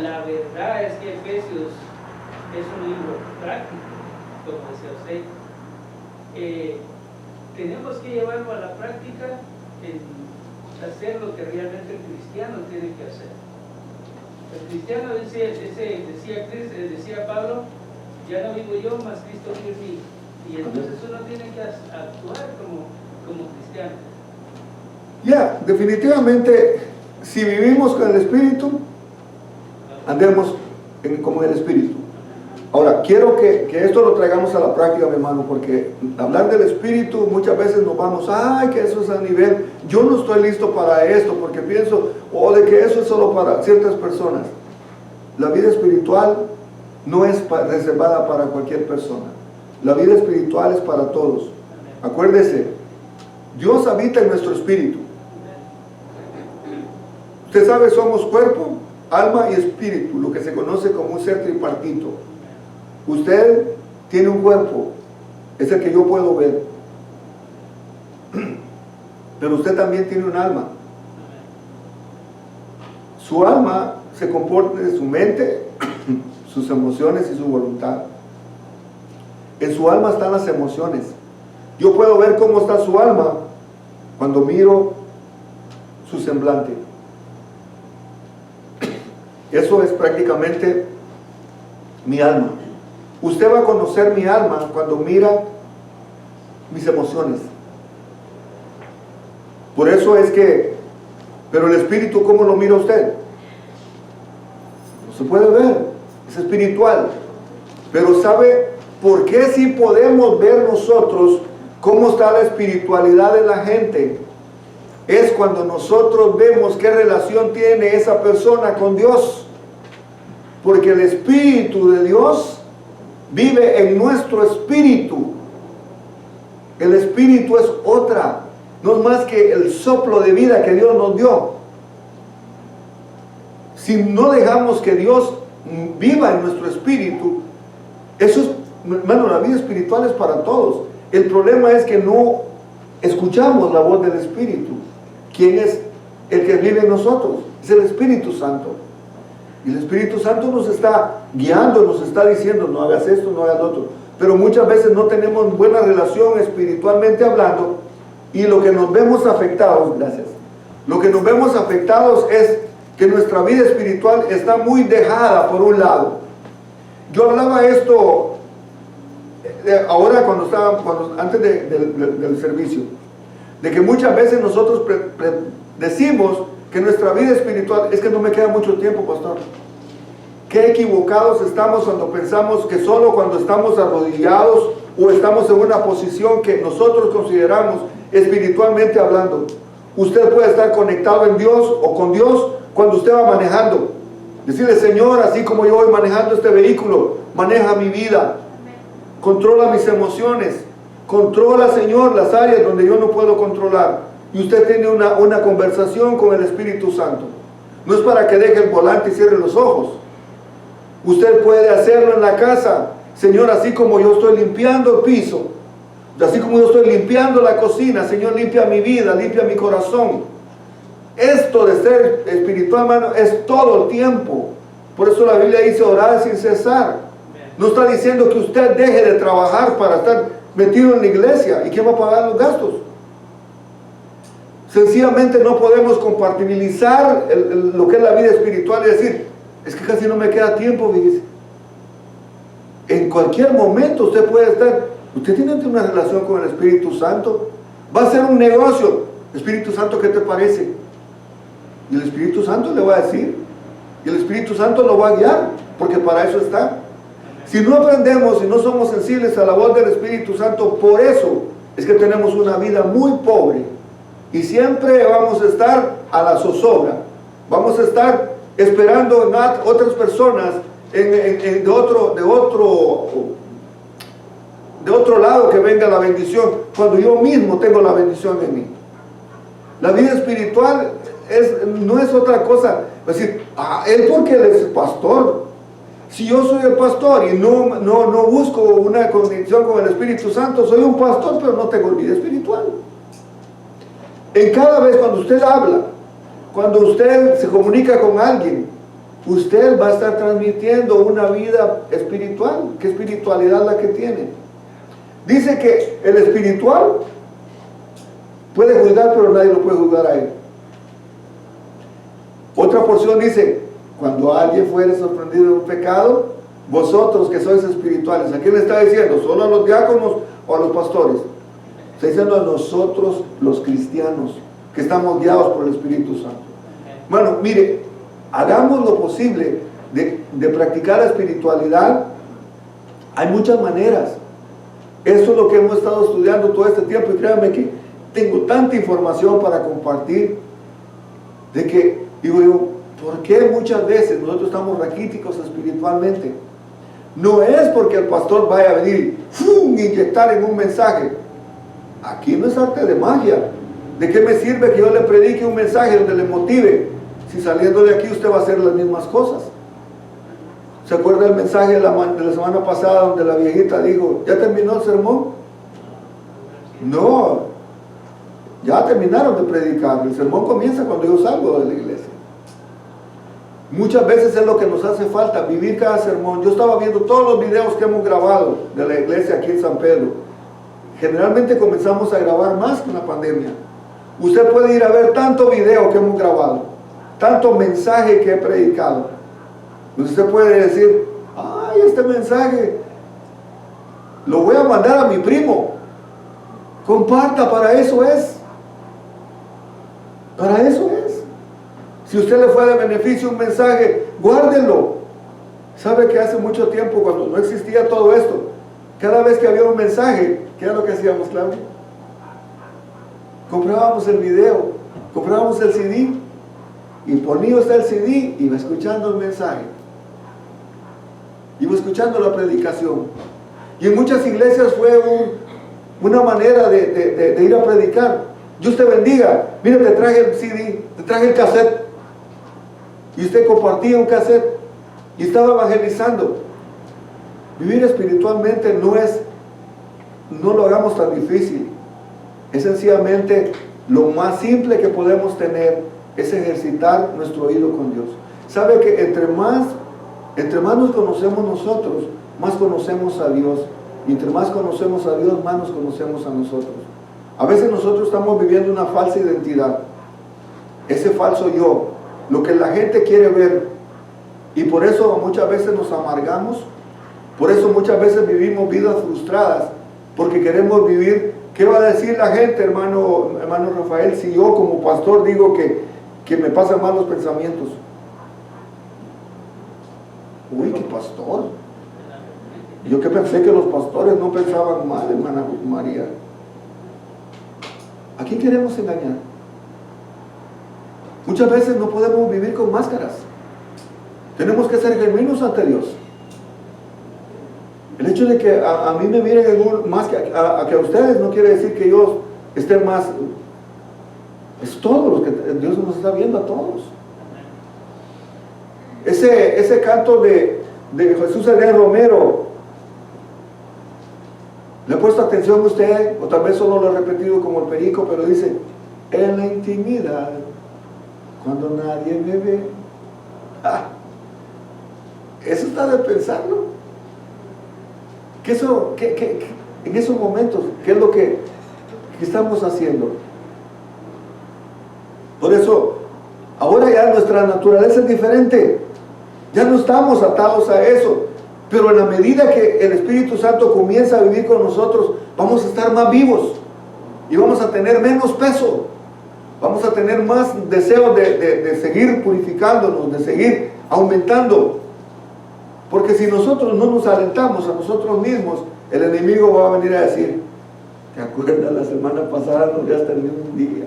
La verdad es que Efesios es un libro práctico, como decía usted. Tenemos que llevarlo a la práctica en hacer lo que realmente el cristiano tiene que hacer. El cristiano decía Pablo, ya no vivo yo, mas Cristo vive en mí. Y entonces uno tiene que actuar como cristiano. Ya, definitivamente, si vivimos con el Espíritu, andemos como en el Espíritu. Ahora, quiero que esto lo traigamos a la práctica, mi hermano, porque hablar del Espíritu muchas veces nos vamos, ay, que eso es a nivel, yo no estoy listo para esto, porque pienso, de que eso es solo para ciertas personas. La vida espiritual no es reservada para cualquier persona. La vida espiritual es para todos. Acuérdese, Dios habita en nuestro espíritu. Usted sabe, somos cuerpo, alma y espíritu, lo que se conoce como un ser tripartito. Usted tiene un cuerpo, es el que yo puedo ver, pero usted también tiene un alma. Su alma se comporta de su mente, sus emociones y su voluntad. En su alma están las emociones. Yo puedo ver cómo está su alma cuando miro su semblante. Eso es prácticamente mi alma. Usted va a conocer mi alma cuando mira mis emociones. Por eso es que, pero el espíritu, ¿cómo lo mira usted? No se puede ver, es espiritual. Pero ¿sabe por qué sí podemos ver nosotros cómo está la espiritualidad de la gente? Es cuando nosotros vemos qué relación tiene esa persona con Dios. Porque el Espíritu de Dios vive en nuestro espíritu. El espíritu es otra, no es más que el soplo de vida que Dios nos dio. Si no dejamos que Dios viva en nuestro espíritu, eso es, hermano, la vida espiritual es para todos. El problema es que no escuchamos la voz del Espíritu. ¿Quién es el que vive en nosotros? Es el Espíritu Santo. Y el Espíritu Santo nos está guiando, nos está diciendo, no hagas esto, no hagas lo otro. Pero muchas veces no tenemos buena relación espiritualmente hablando, y lo que nos vemos afectados, gracias, lo que nos vemos afectados es que nuestra vida espiritual está muy dejada por un lado. Yo hablaba esto ahora antes del servicio, de que muchas veces nosotros decimos que nuestra vida espiritual, es que no me queda mucho tiempo, pastor. Qué equivocados estamos cuando pensamos que solo cuando estamos arrodillados o estamos en una posición que nosotros consideramos espiritualmente hablando. Usted puede estar conectado en Dios o con Dios cuando usted va manejando. Decirle, Señor, así como yo voy manejando este vehículo, maneja mi vida, controla mis emociones, controla, Señor, las áreas donde yo no puedo controlar. Y usted tiene una conversación con el Espíritu Santo. No es para que deje el volante y cierre los ojos. Usted puede hacerlo en la casa. Señor, así como yo estoy limpiando el piso, así como yo estoy limpiando la cocina, Señor, limpia mi vida, limpia mi corazón. Esto de ser espiritual, hermano, es todo el tiempo. Por eso la Biblia dice orar sin cesar. No está diciendo que usted deje de trabajar para estar metido en la iglesia. ¿Y quién va a pagar los gastos? Sencillamente no podemos compatibilizar lo que es la vida espiritual y decir, es que casi no me queda tiempo, fíjese. En cualquier momento usted puede estar, usted tiene una relación con el Espíritu Santo, va a ser un negocio. Espíritu Santo, ¿qué te parece? Y el Espíritu Santo le va a decir, y el Espíritu Santo lo va a guiar, porque para eso está. Si no aprendemos y no somos sensibles a la voz del Espíritu Santo, por eso es que tenemos una vida muy pobre. Y siempre vamos a estar a la zozobra. Vamos a estar esperando en otras personas de otro lado que venga la bendición, cuando yo mismo tengo la bendición en mí. La vida espiritual no es otra cosa. Es decir, él porque él es pastor. Si yo soy el pastor y no busco una conexión con el Espíritu Santo, soy un pastor, pero no tengo vida espiritual. En cada vez cuando usted habla, cuando usted se comunica con alguien, usted va a estar transmitiendo una vida espiritual. ¿Qué espiritualidad la que tiene? Dice que el espiritual puede juzgar, pero nadie lo puede juzgar a él. Otra porción dice, cuando alguien fuere sorprendido en un pecado, vosotros que sois espirituales. ¿A quién le está diciendo? ¿Solo a los diáconos o a los pastores? Está diciendo a nosotros los cristianos. que estamos guiados por el Espíritu Santo. Bueno, mire, hagamos lo posible de practicar la espiritualidad. Hay muchas maneras. Eso es lo que hemos estado estudiando todo este tiempo, y créanme que tengo tanta información para compartir, de que, digo yo, ¿por qué muchas veces nosotros estamos raquíticos espiritualmente? No es porque el pastor vaya a venir ¡fum!, inyectar en un mensaje. Aquí no es arte de magia. ¿De qué me sirve que yo le predique un mensaje donde le motive, si saliendo de aquí usted va a hacer las mismas cosas? ¿Se acuerda el mensaje de la semana pasada donde la viejita dijo, ¿ya terminó el sermón? No, ya terminaron de predicar. El sermón comienza cuando yo salgo de la iglesia. Muchas veces es lo que nos hace falta, vivir cada sermón. Yo estaba viendo todos los videos que hemos grabado de la iglesia aquí en San Pedro. Generalmente comenzamos a grabar más con la pandemia. Usted puede ir a ver tanto video que hemos grabado, tanto mensaje que he predicado. Usted puede decir, ay, este mensaje lo voy a mandar a mi primo. Comparta, para eso es. Para eso es. Si usted le fue de beneficio un mensaje, guárdelo. ¿Sabe que hace mucho tiempo, cuando no existía todo esto, cada vez que había un mensaje, ¿qué era lo que hacíamos, Claudia? Comprábamos el video, comprábamos el CD, y ponía usted el CD, iba escuchando el mensaje, iba escuchando la predicación. Y en muchas iglesias fue una manera de ir a predicar. Dios te bendiga, mira, te traje el CD, te traje el cassette, y usted compartía un cassette y estaba evangelizando. Vivir espiritualmente no lo hagamos tan difícil. Es sencillamente lo más simple que podemos tener, es ejercitar nuestro oído con Dios. ¿Sabe que entre más nos conocemos nosotros, más conocemos a Dios? Y entre más conocemos a Dios, más nos conocemos a nosotros. A veces nosotros estamos viviendo una falsa identidad, ese falso yo, lo que la gente quiere ver, y por eso muchas veces nos amargamos, por eso muchas veces vivimos vidas frustradas, porque queremos vivir. ¿Qué va a decir la gente, hermano Rafael, si yo como pastor digo que me pasan mal los pensamientos? Uy, ¿qué pastor? Yo que pensé que los pastores no pensaban mal, hermana María. ¿A quién queremos engañar? Muchas veces no podemos vivir con máscaras. Tenemos que ser genuinos ante Dios. El hecho de que a mí me miren más que a ustedes no quiere decir que yo esté más. Es todo lo que Dios nos está viendo a todos. Ese canto de Jesús Adrián Romero, ¿le ha puesto atención a usted? O tal vez solo lo he repetido como el perico, pero dice, en la intimidad, cuando nadie me ve. Eso está de pensarlo. En esos momentos, ¿qué es lo que estamos haciendo? Por eso, ahora ya nuestra naturaleza es diferente. Ya no estamos atados a eso. Pero en la medida que el Espíritu Santo comienza a vivir con nosotros, vamos a estar más vivos. Y vamos a tener menos peso. Vamos a tener más deseo de seguir purificándonos, de seguir aumentando. Porque si nosotros no nos alentamos a nosotros mismos, el enemigo va a venir a decir, ¿te acuerdas la semana pasada no ya terminé un día?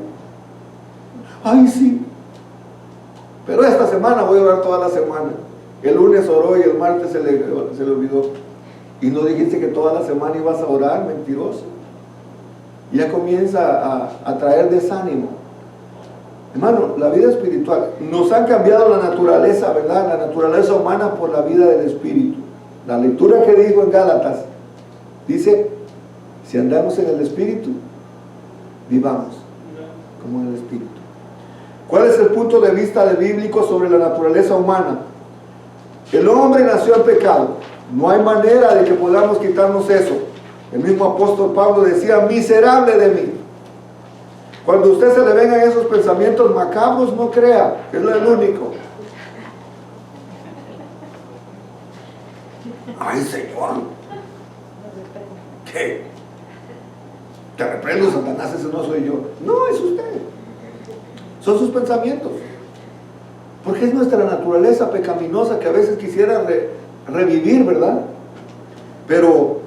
Ay, sí. Pero esta semana voy a orar toda la semana. El lunes oró y el martes se le olvidó. Y no dijiste que toda la semana ibas a orar, mentiroso. Y ya comienza a traer desánimo. Hermano, la vida espiritual, nos han cambiado la naturaleza, ¿verdad? La naturaleza humana por la vida del Espíritu. La lectura que dijo en Gálatas, dice, si andamos en el Espíritu, vivamos como en el Espíritu. ¿Cuál es el punto de vista bíblico sobre la naturaleza humana? El hombre nació en pecado. No hay manera de que podamos quitarnos eso. El mismo apóstol Pablo decía, miserable de mí. Cuando a usted se le vengan esos pensamientos macabros, no crea, es el único. Ay, Señor, ¿qué? Te reprendo, Satanás, ese no soy yo. No, es usted. son sus pensamientos. Porque es nuestra naturaleza pecaminosa que a veces quisiera revivir, ¿verdad? Pero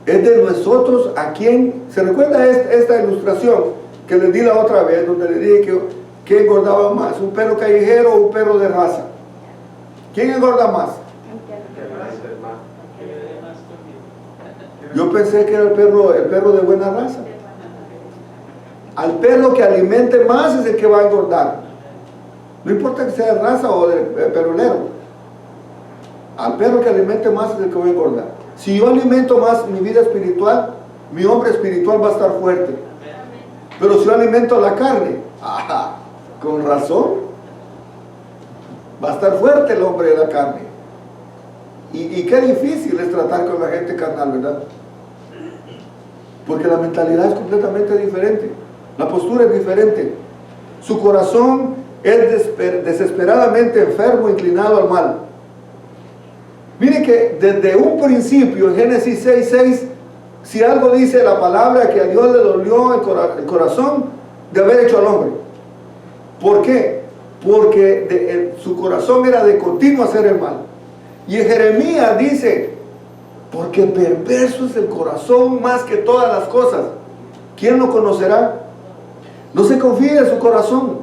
es de nosotros a quien, ¿se recuerda esta ilustración que les di la otra vez, donde le dije que engordaba más, un perro callejero o un perro de raza? ¿Quién engorda más? Yo pensé que era el perro de buena raza. Al perro que alimente más es el que va a engordar. No importa que sea de raza o de perolero. Al perro que alimente más es el que va a engordar. Si yo alimento más mi vida espiritual, mi hombre espiritual va a estar fuerte. Pero si yo alimento la carne, con razón, va a estar fuerte el hombre de la carne. Y qué difícil es tratar con la gente carnal, ¿verdad? Porque la mentalidad es completamente diferente. La postura es diferente. Su corazón es desesperadamente enfermo, inclinado al mal. Mire que desde un principio, en Génesis 6:6, si algo dice la palabra, que a Dios le dolió el corazón de haber hecho al hombre. ¿Por qué? Porque su corazón era de continuo hacer el mal. Y en Jeremías dice, porque perverso es el corazón más que todas las cosas. ¿Quién lo conocerá? No se confíe en su corazón.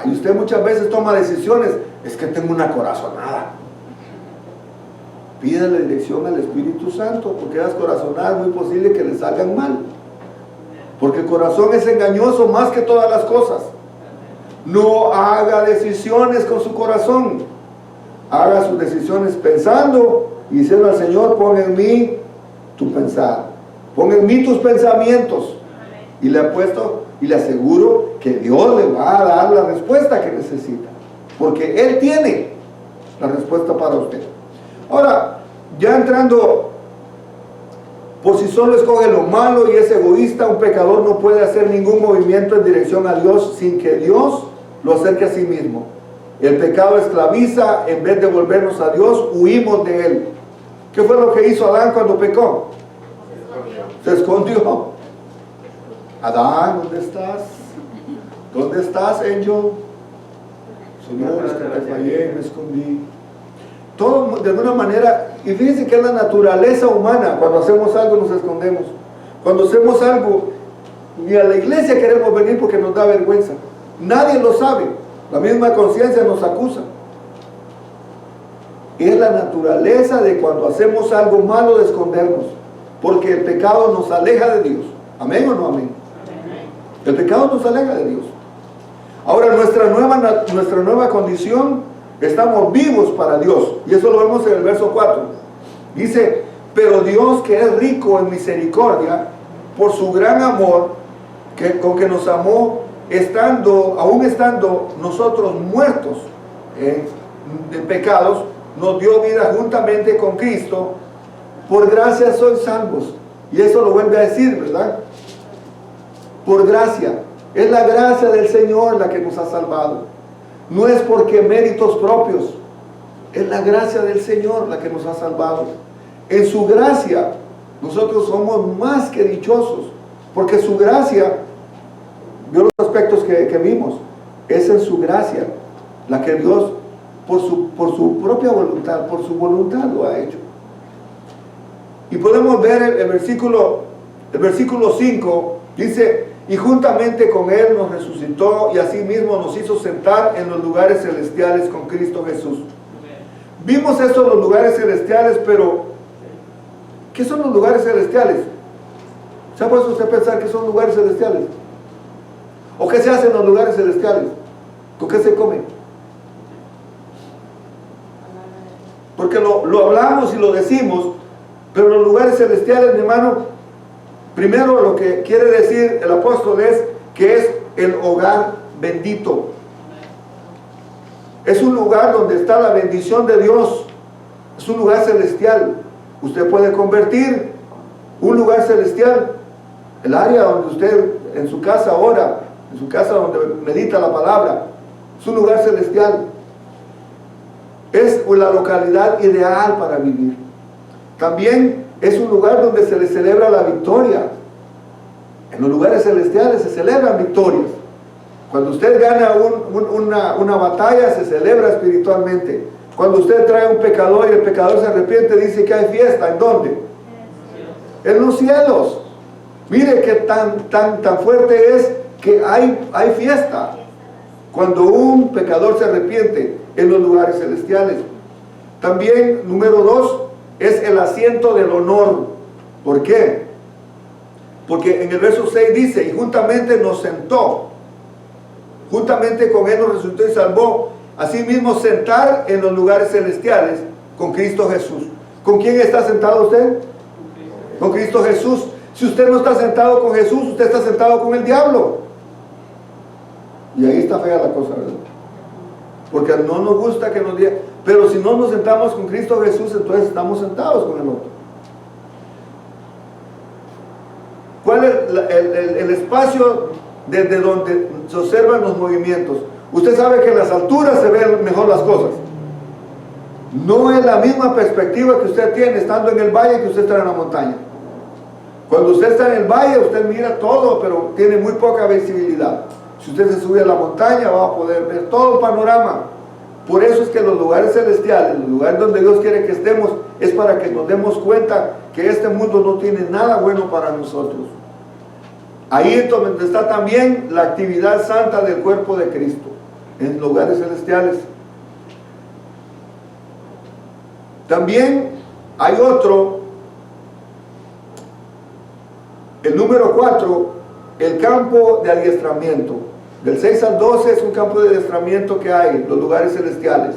Y usted muchas veces toma decisiones, es que tengo una corazonada. Pídale dirección al Espíritu Santo, porque las corazonadas es muy posible que le salgan mal. Porque el corazón es engañoso más que todas las cosas. No haga decisiones con su corazón. Haga sus decisiones pensando y diciendo al Señor, pon en mí tu pensar. Pon en mí tus pensamientos. Y le apuesto y le aseguro que Dios le va a dar la respuesta que necesita. Porque Él tiene la respuesta para usted. Ahora, ya entrando, por si solo escoge lo malo y es egoísta, un pecador no puede hacer ningún movimiento en dirección a Dios sin que Dios lo acerque a sí mismo. El pecado esclaviza, en vez de volvernos a Dios, huimos de él. ¿Qué fue lo que hizo Adán cuando pecó? Se escondió. Adán, ¿dónde estás? ¿Dónde estás, Angel? Señor, es que te fallé, me escondí. Todo de alguna manera, y fíjense que es la naturaleza humana. Cuando hacemos algo nos escondemos. Cuando hacemos algo, ni a la iglesia queremos venir porque nos da vergüenza. Nadie lo sabe. La misma conciencia nos acusa. Es la naturaleza de cuando hacemos algo malo de escondernos, porque el pecado nos aleja de Dios. ¿Amén o no amén? El pecado nos aleja de Dios. Ahora nuestra nueva condición, estamos vivos para Dios, y eso lo vemos en el verso 4. Dice, pero Dios, que es rico en misericordia, por su gran amor con que nos amó, aún estando nosotros muertos de pecados, nos dio vida juntamente con Cristo. Por gracia sois salvos. Y eso lo vuelve a decir, ¿verdad? Por gracia. Es la gracia del Señor la que nos ha salvado. No es porque méritos propios. Es la gracia del Señor la que nos ha salvado. En su gracia nosotros somos más que dichosos, porque su gracia, vio los aspectos que vimos, es en su gracia la que Dios por su propia voluntad, por su voluntad lo ha hecho. Y podemos ver el versículo 5, dice, y juntamente con Él nos resucitó y asimismo nos hizo sentar en los lugares celestiales con Cristo Jesús. Vimos esto en los lugares celestiales, pero ¿qué son los lugares celestiales? ¿Se ha puesto usted a pensar qué son lugares celestiales? ¿O qué se hace en los lugares celestiales? ¿Con qué se come? Porque lo hablamos y lo decimos, pero los lugares celestiales, mi hermano, primero lo que quiere decir el apóstol es que es el hogar bendito. Es un lugar donde está la bendición de Dios. Es un lugar celestial. Usted puede convertir un lugar celestial, el área donde usted en su casa ora, en su casa donde medita la palabra, es un lugar celestial. Es la localidad ideal para vivir. También es un lugar donde se le celebra la victoria. En los lugares celestiales se celebran victorias. Cuando usted gana una batalla, se celebra espiritualmente. Cuando usted trae un pecador y el pecador se arrepiente, dice que hay fiesta. ¿En dónde? En los cielos. Mire que tan fuerte es que hay fiesta cuando un pecador se arrepiente en los lugares celestiales. También, número 2, es el asiento del honor. ¿Por qué? Porque en el verso 6 dice, y juntamente nos sentó, juntamente con él nos resucitó y salvó, asimismo sentar en los lugares celestiales con Cristo Jesús. ¿Con quién está sentado usted? Con Cristo Jesús. Si usted no está sentado con Jesús, usted está sentado con el diablo. Y ahí está fea la cosa, ¿verdad? Porque no nos gusta que nos digan, pero si no nos sentamos con Cristo Jesús, entonces estamos sentados con el otro. ¿Cuál es el espacio desde donde se observan los movimientos? Usted sabe que en las alturas se ven mejor las cosas. No es la misma perspectiva que usted tiene estando en el valle que usted está en la montaña. Cuando usted está en el valle, usted mira todo, pero tiene muy poca visibilidad. Si usted se sube a la montaña, va a poder ver todo el panorama. Por eso es que los lugares celestiales, los lugares donde Dios quiere que estemos, es para que nos demos cuenta que este mundo no tiene nada bueno para nosotros. Ahí es donde está también la actividad santa del cuerpo de Cristo, en lugares celestiales. También hay otro, el número 4, el campo de adiestramiento. Del 6 al 12 es un campo de adiestramiento que hay en los lugares celestiales.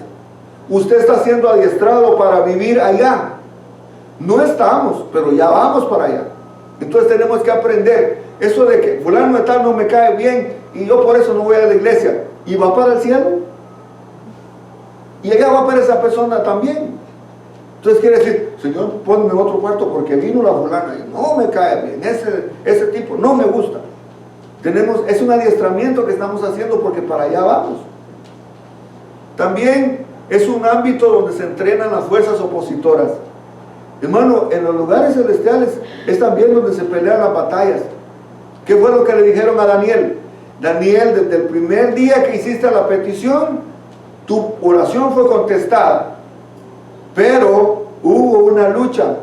Usted está siendo adiestrado para vivir allá. No estamos, pero ya vamos para allá. Entonces tenemos que aprender. Eso de que fulano de tal no me cae bien y yo por eso no voy a la iglesia. ¿Y va para el cielo? Y allá va para esa persona también. Entonces quiere decir, Señor, ponme otro cuarto porque vino la fulana y no me cae bien. Ese tipo no me gusta. Es un adiestramiento que estamos haciendo porque para allá vamos. También es un ámbito donde se entrenan las fuerzas opositoras. Hermano, en los lugares celestiales es también donde se pelean las batallas. ¿Qué fue lo que le dijeron a Daniel? Daniel, desde el primer día que hiciste la petición, tu oración fue contestada, pero hubo una lucha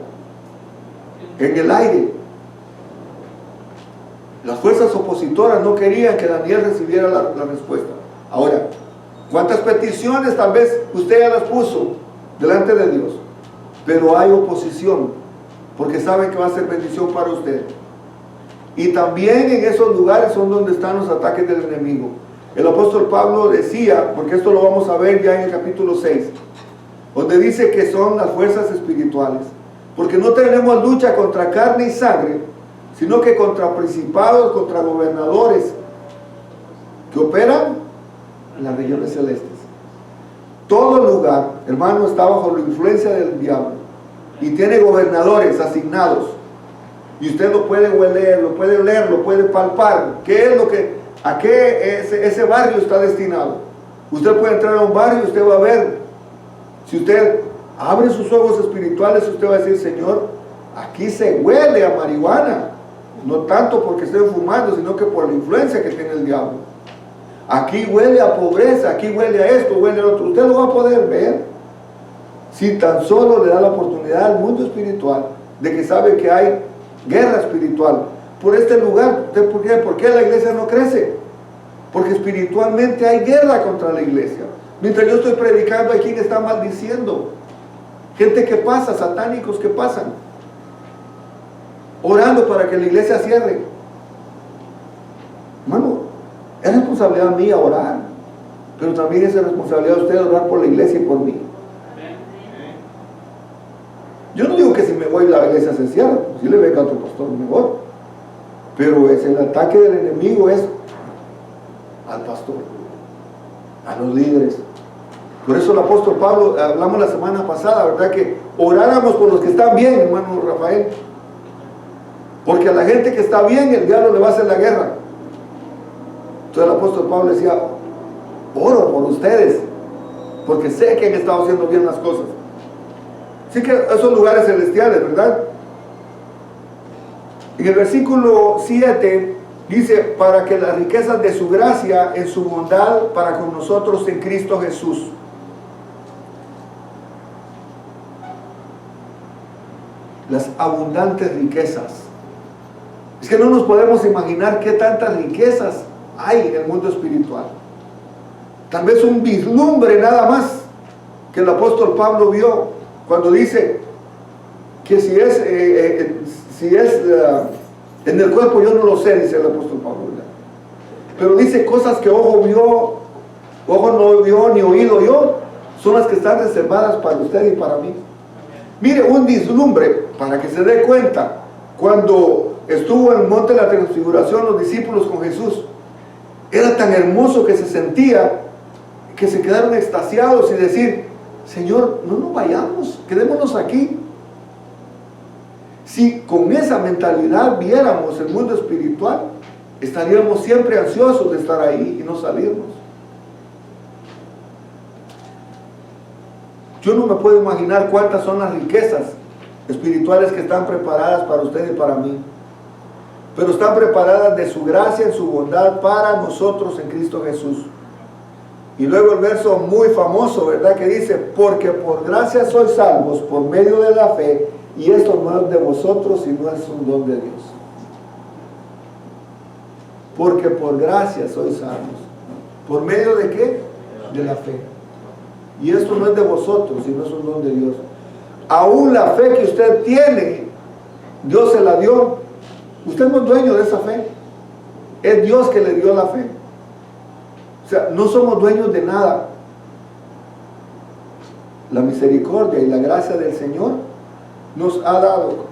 en el aire. Las fuerzas opositoras no querían que Daniel recibiera la respuesta. Ahora, ¿cuántas peticiones tal vez usted ya las puso delante de Dios? Pero hay oposición, porque saben que va a ser bendición para usted. Y también en esos lugares son donde están los ataques del enemigo. El apóstol Pablo decía, porque esto lo vamos a ver ya en el capítulo 6, donde dice que son las fuerzas espirituales. Porque no tenemos lucha contra carne y sangre, sino que contra principados, contra gobernadores que operan en las regiones celestes. Todo lugar, hermano, está bajo la influencia del diablo y tiene gobernadores asignados. Y usted lo puede oler, lo puede palpar. ¿Qué es lo que, a qué ese barrio está destinado? Usted puede entrar a un barrio y usted va a ver. Si usted abre sus ojos espirituales, usted va a decir, Señor, aquí se huele a marihuana. No tanto porque estén fumando, sino que por la influencia que tiene el diablo. Aquí huele a pobreza, aquí huele a esto, huele a otro. Usted lo va a poder ver si tan solo le da la oportunidad al mundo espiritual de que sabe que hay guerra espiritual por este lugar. ¿Por qué la iglesia no crece? Porque espiritualmente hay guerra contra la iglesia. Mientras yo estoy predicando, hay quien está maldiciendo. Gente que pasa, satánicos que pasan, orando para que la iglesia cierre. Hermano, es responsabilidad mía orar, pero también es responsabilidad de usted orar por la iglesia y por mí. Yo no digo que si me voy la iglesia se cierra, si le venga a otro pastor mejor, pero el ataque del enemigo es al pastor, a los líderes. Por eso el apóstol Pablo, hablamos la semana pasada, ¿verdad? Que oráramos por los que están bien, hermano Rafael, porque a la gente que está bien el diablo le va a hacer la guerra. Entonces el apóstol Pablo decía, oro por ustedes porque sé que han estado haciendo bien las cosas. Así que esos lugares celestiales, ¿verdad? En el versículo 7 Dice, para que las riquezas de su gracia en su bondad para con nosotros en Cristo Jesús. Las abundantes riquezas. Es que no nos podemos imaginar qué tantas riquezas hay en el mundo espiritual. Tal vez un vislumbre nada más que el apóstol Pablo vio cuando dice que si es en el cuerpo, yo no lo sé, dice el apóstol Pablo, ¿verdad? Pero dice cosas que ojo no vio ni oído yo, son las que están reservadas para usted y para mí. Mire, un vislumbre para que se dé cuenta. Cuando estuvo en el monte de la transfiguración los discípulos con Jesús, era tan hermoso que se sentía que se quedaron extasiados y decir: Señor, no nos vayamos, quedémonos aquí. Si con esa mentalidad viéramos el mundo espiritual, estaríamos siempre ansiosos de estar ahí y no salirnos. Yo no me puedo imaginar cuántas son las riquezas espirituales que están preparadas para usted y para mí, pero están preparadas de su gracia, en su bondad para nosotros en Cristo Jesús. Y luego el verso muy famoso, ¿verdad? Que dice: porque por gracia sois salvos por medio de la fe, y esto no es de vosotros, sino es un don de Dios. Porque por gracia sois salvos. ¿Por medio de qué? De la fe. Y esto no es de vosotros, sino es un don de Dios. Aún la fe que usted tiene, Dios se la dio. Usted no es dueño de esa fe. Es Dios que le dio la fe. O sea, no somos dueños de nada. La misericordia y la gracia del Señor nos ha dado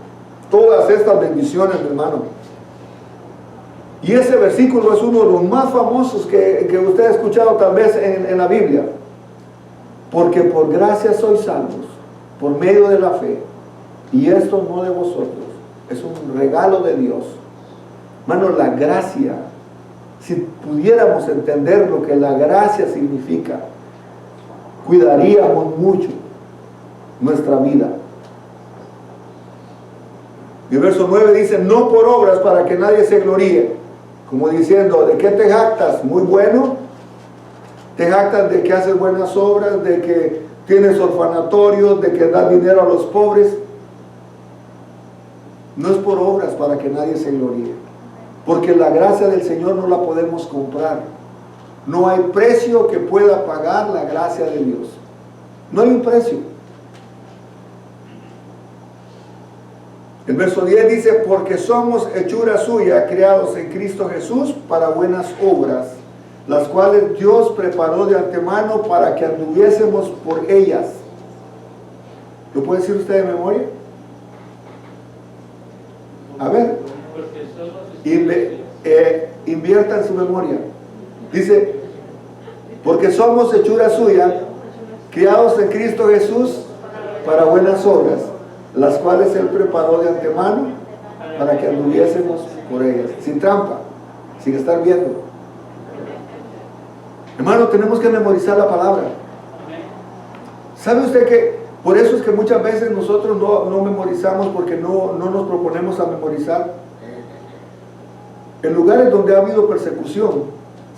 todas estas bendiciones, mi hermano. Y ese versículo es uno de los más famosos que usted ha escuchado tal vez en la Biblia. Porque por gracia sois salvos por medio de la fe, y esto no de vosotros, es un regalo de Dios. Hermano, la gracia, si pudiéramos entender lo que la gracia significa, cuidaríamos mucho nuestra vida. Y el verso 9 dice: no por obras para que nadie se gloríe, como diciendo: ¿de qué te jactas? Muy bueno. Te jactas de que haces buenas obras, de que tienes orfanatorios, de que das dinero a los pobres. No es por obras para que nadie se gloríe, porque la gracia del Señor no la podemos comprar. No hay precio que pueda pagar la gracia de Dios. No hay un precio. El verso 10 dice: porque somos hechura suya, creados en Cristo Jesús para buenas obras, las cuales Dios preparó de antemano para que anduviésemos por ellas. ¿Lo puede decir usted de memoria? A ver, invierta en su memoria. Dice: porque somos hechura suya, criados en Cristo Jesús para buenas obras, las cuales Él preparó de antemano para que anduviésemos por ellas, sin trampa, sin estar viendo. Hermano, tenemos que memorizar la palabra. ¿Sabe usted que por eso es que muchas veces nosotros no memorizamos, porque no nos proponemos a memorizar? En lugares donde ha habido persecución,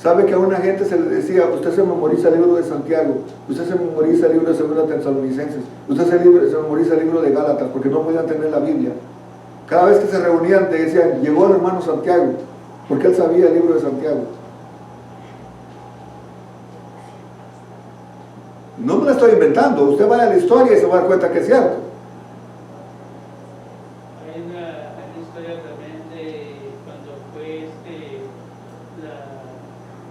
sabe que a una gente se le decía: usted se memoriza el libro de Santiago, usted se memoriza el libro de 2 Tesalonicenses, usted se memoriza el libro de Gálatas, porque no podían tener la Biblia. Cada vez que se reunían te decían: llegó el hermano Santiago, porque él sabía el libro de Santiago. No me la estoy inventando, usted vaya a la historia y se va a dar cuenta que es cierto. Hay una historia también de cuando fue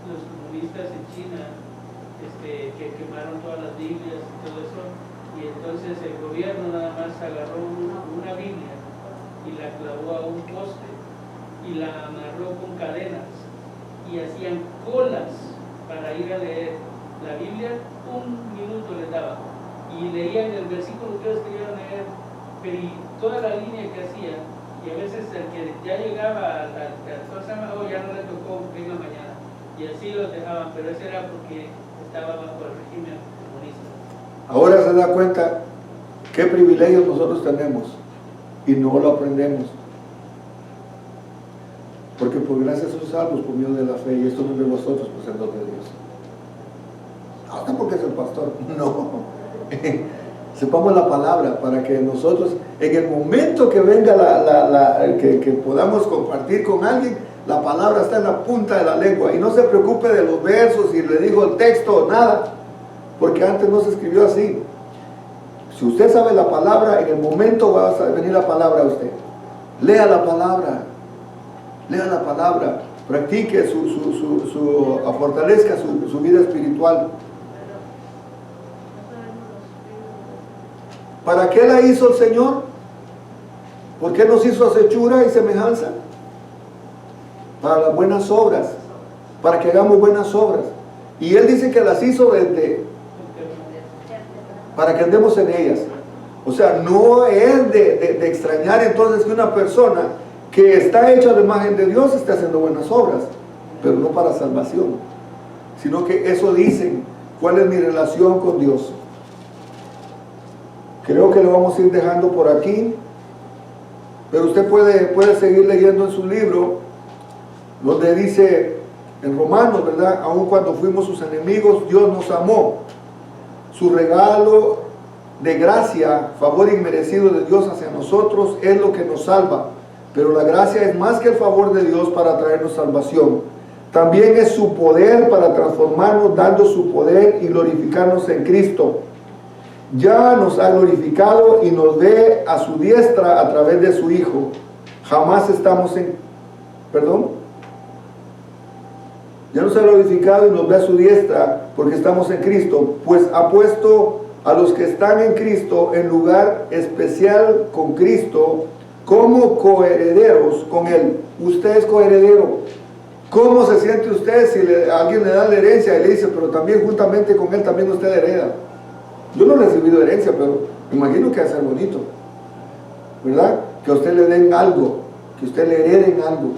los comunistas en China, que quemaron todas las Biblias y todo eso, y entonces el gobierno nada más agarró una Biblia y la clavó a un poste y la amarró con cadenas, y hacían colas para ir a leer la Biblia. Un minuto les daba y leían el versículo que ellos querían leer, pero y toda la línea que hacían, y a veces el que ya llegaba a cosa, ya no le tocó, venga mañana, y así los dejaban, pero eso era porque estaba bajo el régimen comunista. Ahora se da cuenta qué privilegios nosotros tenemos y no lo aprendemos. Porque por gracia somos salvos por medio de la fe, y esto no es de vosotros, pues es don de Dios. Hasta porque es el pastor, no. Sepamos la palabra para que nosotros, en el momento que venga que podamos compartir con alguien, la palabra está en la punta de la lengua. Y no se preocupe de los versos, y le digo el texto, nada, porque antes no se escribió así. Si usted sabe la palabra, en el momento va a venir la palabra a usted. Lea la palabra. Lea la palabra, practique fortalezca su vida espiritual. ¿Para qué la hizo el Señor? ¿Por qué nos hizo hechura y semejanza? Para las buenas obras, para que hagamos buenas obras. Y Él dice que las hizo para que andemos en ellas. O sea, no es de extrañar entonces que una persona que está hecha a la imagen de Dios está haciendo buenas obras, pero no para salvación, sino que eso dicen cuál es mi relación con Dios. Creo que lo vamos a ir dejando por aquí, pero usted puede seguir leyendo en su libro, donde dice en Romanos, ¿verdad? Aun cuando fuimos sus enemigos, Dios nos amó. Su regalo de gracia, favor inmerecido de Dios hacia nosotros es lo que nos salva. Pero la gracia es más que el favor de Dios para traernos salvación. También es su poder para transformarnos, dando su poder y glorificarnos en Cristo. Ya nos ha glorificado y nos ve a su diestra a través de su Hijo. Jamás estamos en... ¿Perdón? Ya nos ha glorificado y nos ve a su diestra porque estamos en Cristo. Pues ha puesto a los que están en Cristo en lugar especial con Cristo, como coherederos con Él. Usted es coheredero. ¿Cómo se siente usted si alguien le da la herencia y le dice, pero también juntamente con Él también usted hereda? Yo no he recibido herencia, pero me imagino que va a ser bonito, ¿verdad? Que a usted le den algo, que usted le hereden algo.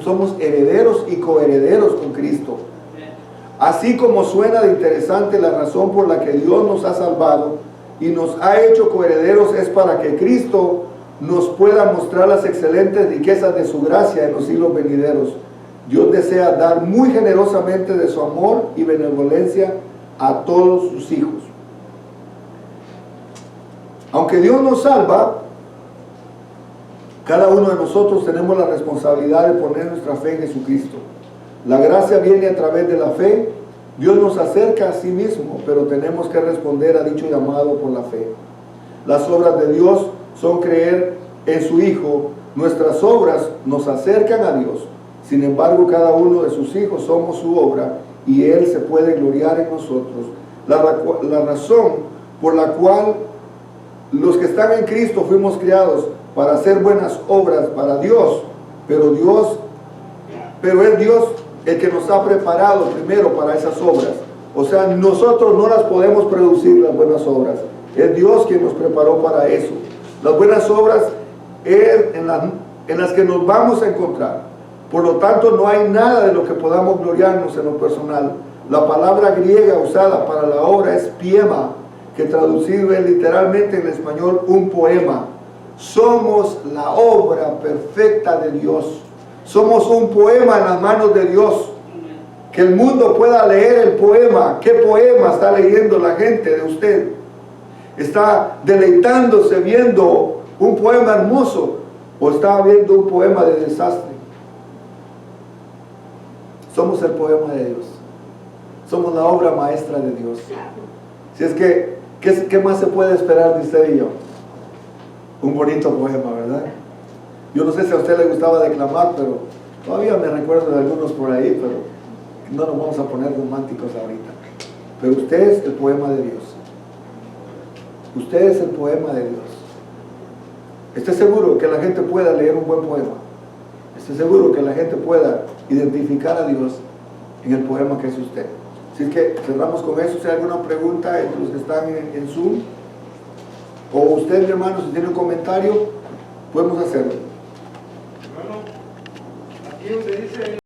Somos herederos y coherederos con Cristo. Así como suena de interesante la razón por la que Dios nos ha salvado y nos ha hecho coherederos, es para que Cristo nos pueda mostrar las excelentes riquezas de su gracia en los siglos venideros. Dios desea dar muy generosamente de su amor y benevolencia a todos sus hijos. Aunque Dios nos salva, cada uno de nosotros tenemos la responsabilidad de poner nuestra fe en Jesucristo. La gracia viene a través de la fe. Dios nos acerca a sí mismo, pero tenemos que responder a dicho llamado por la fe. Las obras de Dios son creer en su Hijo. Nuestras obras nos acercan a Dios. Sin embargo, cada uno de sus hijos somos su obra y Él se puede gloriar en nosotros. La razón por la cual los que están en Cristo fuimos creados para hacer buenas obras para Dios, pero es Dios el que nos ha preparado primero para esas obras. O sea, nosotros no las podemos producir, las buenas obras. Es Dios quien nos preparó para eso. Las buenas obras es en las que nos vamos a encontrar. Por lo tanto, no hay nada de lo que podamos gloriarnos en lo personal. La palabra griega usada para la obra es piema, que traducido es literalmente en español un poema. Somos la obra perfecta de Dios. Somos un poema en las manos de Dios. Que el mundo pueda leer el poema. ¿Qué poema está leyendo la gente de usted? ¿Está deleitándose viendo un poema hermoso o está viendo un poema de desastre? Somos el poema de Dios. Somos la obra maestra de Dios. Si es que, ¿qué más se puede esperar de usted y yo? Un bonito poema, ¿verdad? Yo no sé si a usted le gustaba declamar, pero todavía me recuerdo de algunos por ahí, pero no nos vamos a poner románticos ahorita. Pero usted es el poema de Dios. Usted es el poema de Dios. Esté seguro que la gente pueda leer un buen poema. Esté seguro que la gente pueda identificar a Dios en el poema que es usted. Así que cerramos con eso. Si hay alguna pregunta entre los que están en Zoom, o usted, mi hermano, si tiene un comentario, podemos hacerlo. Hermano, aquí donde dice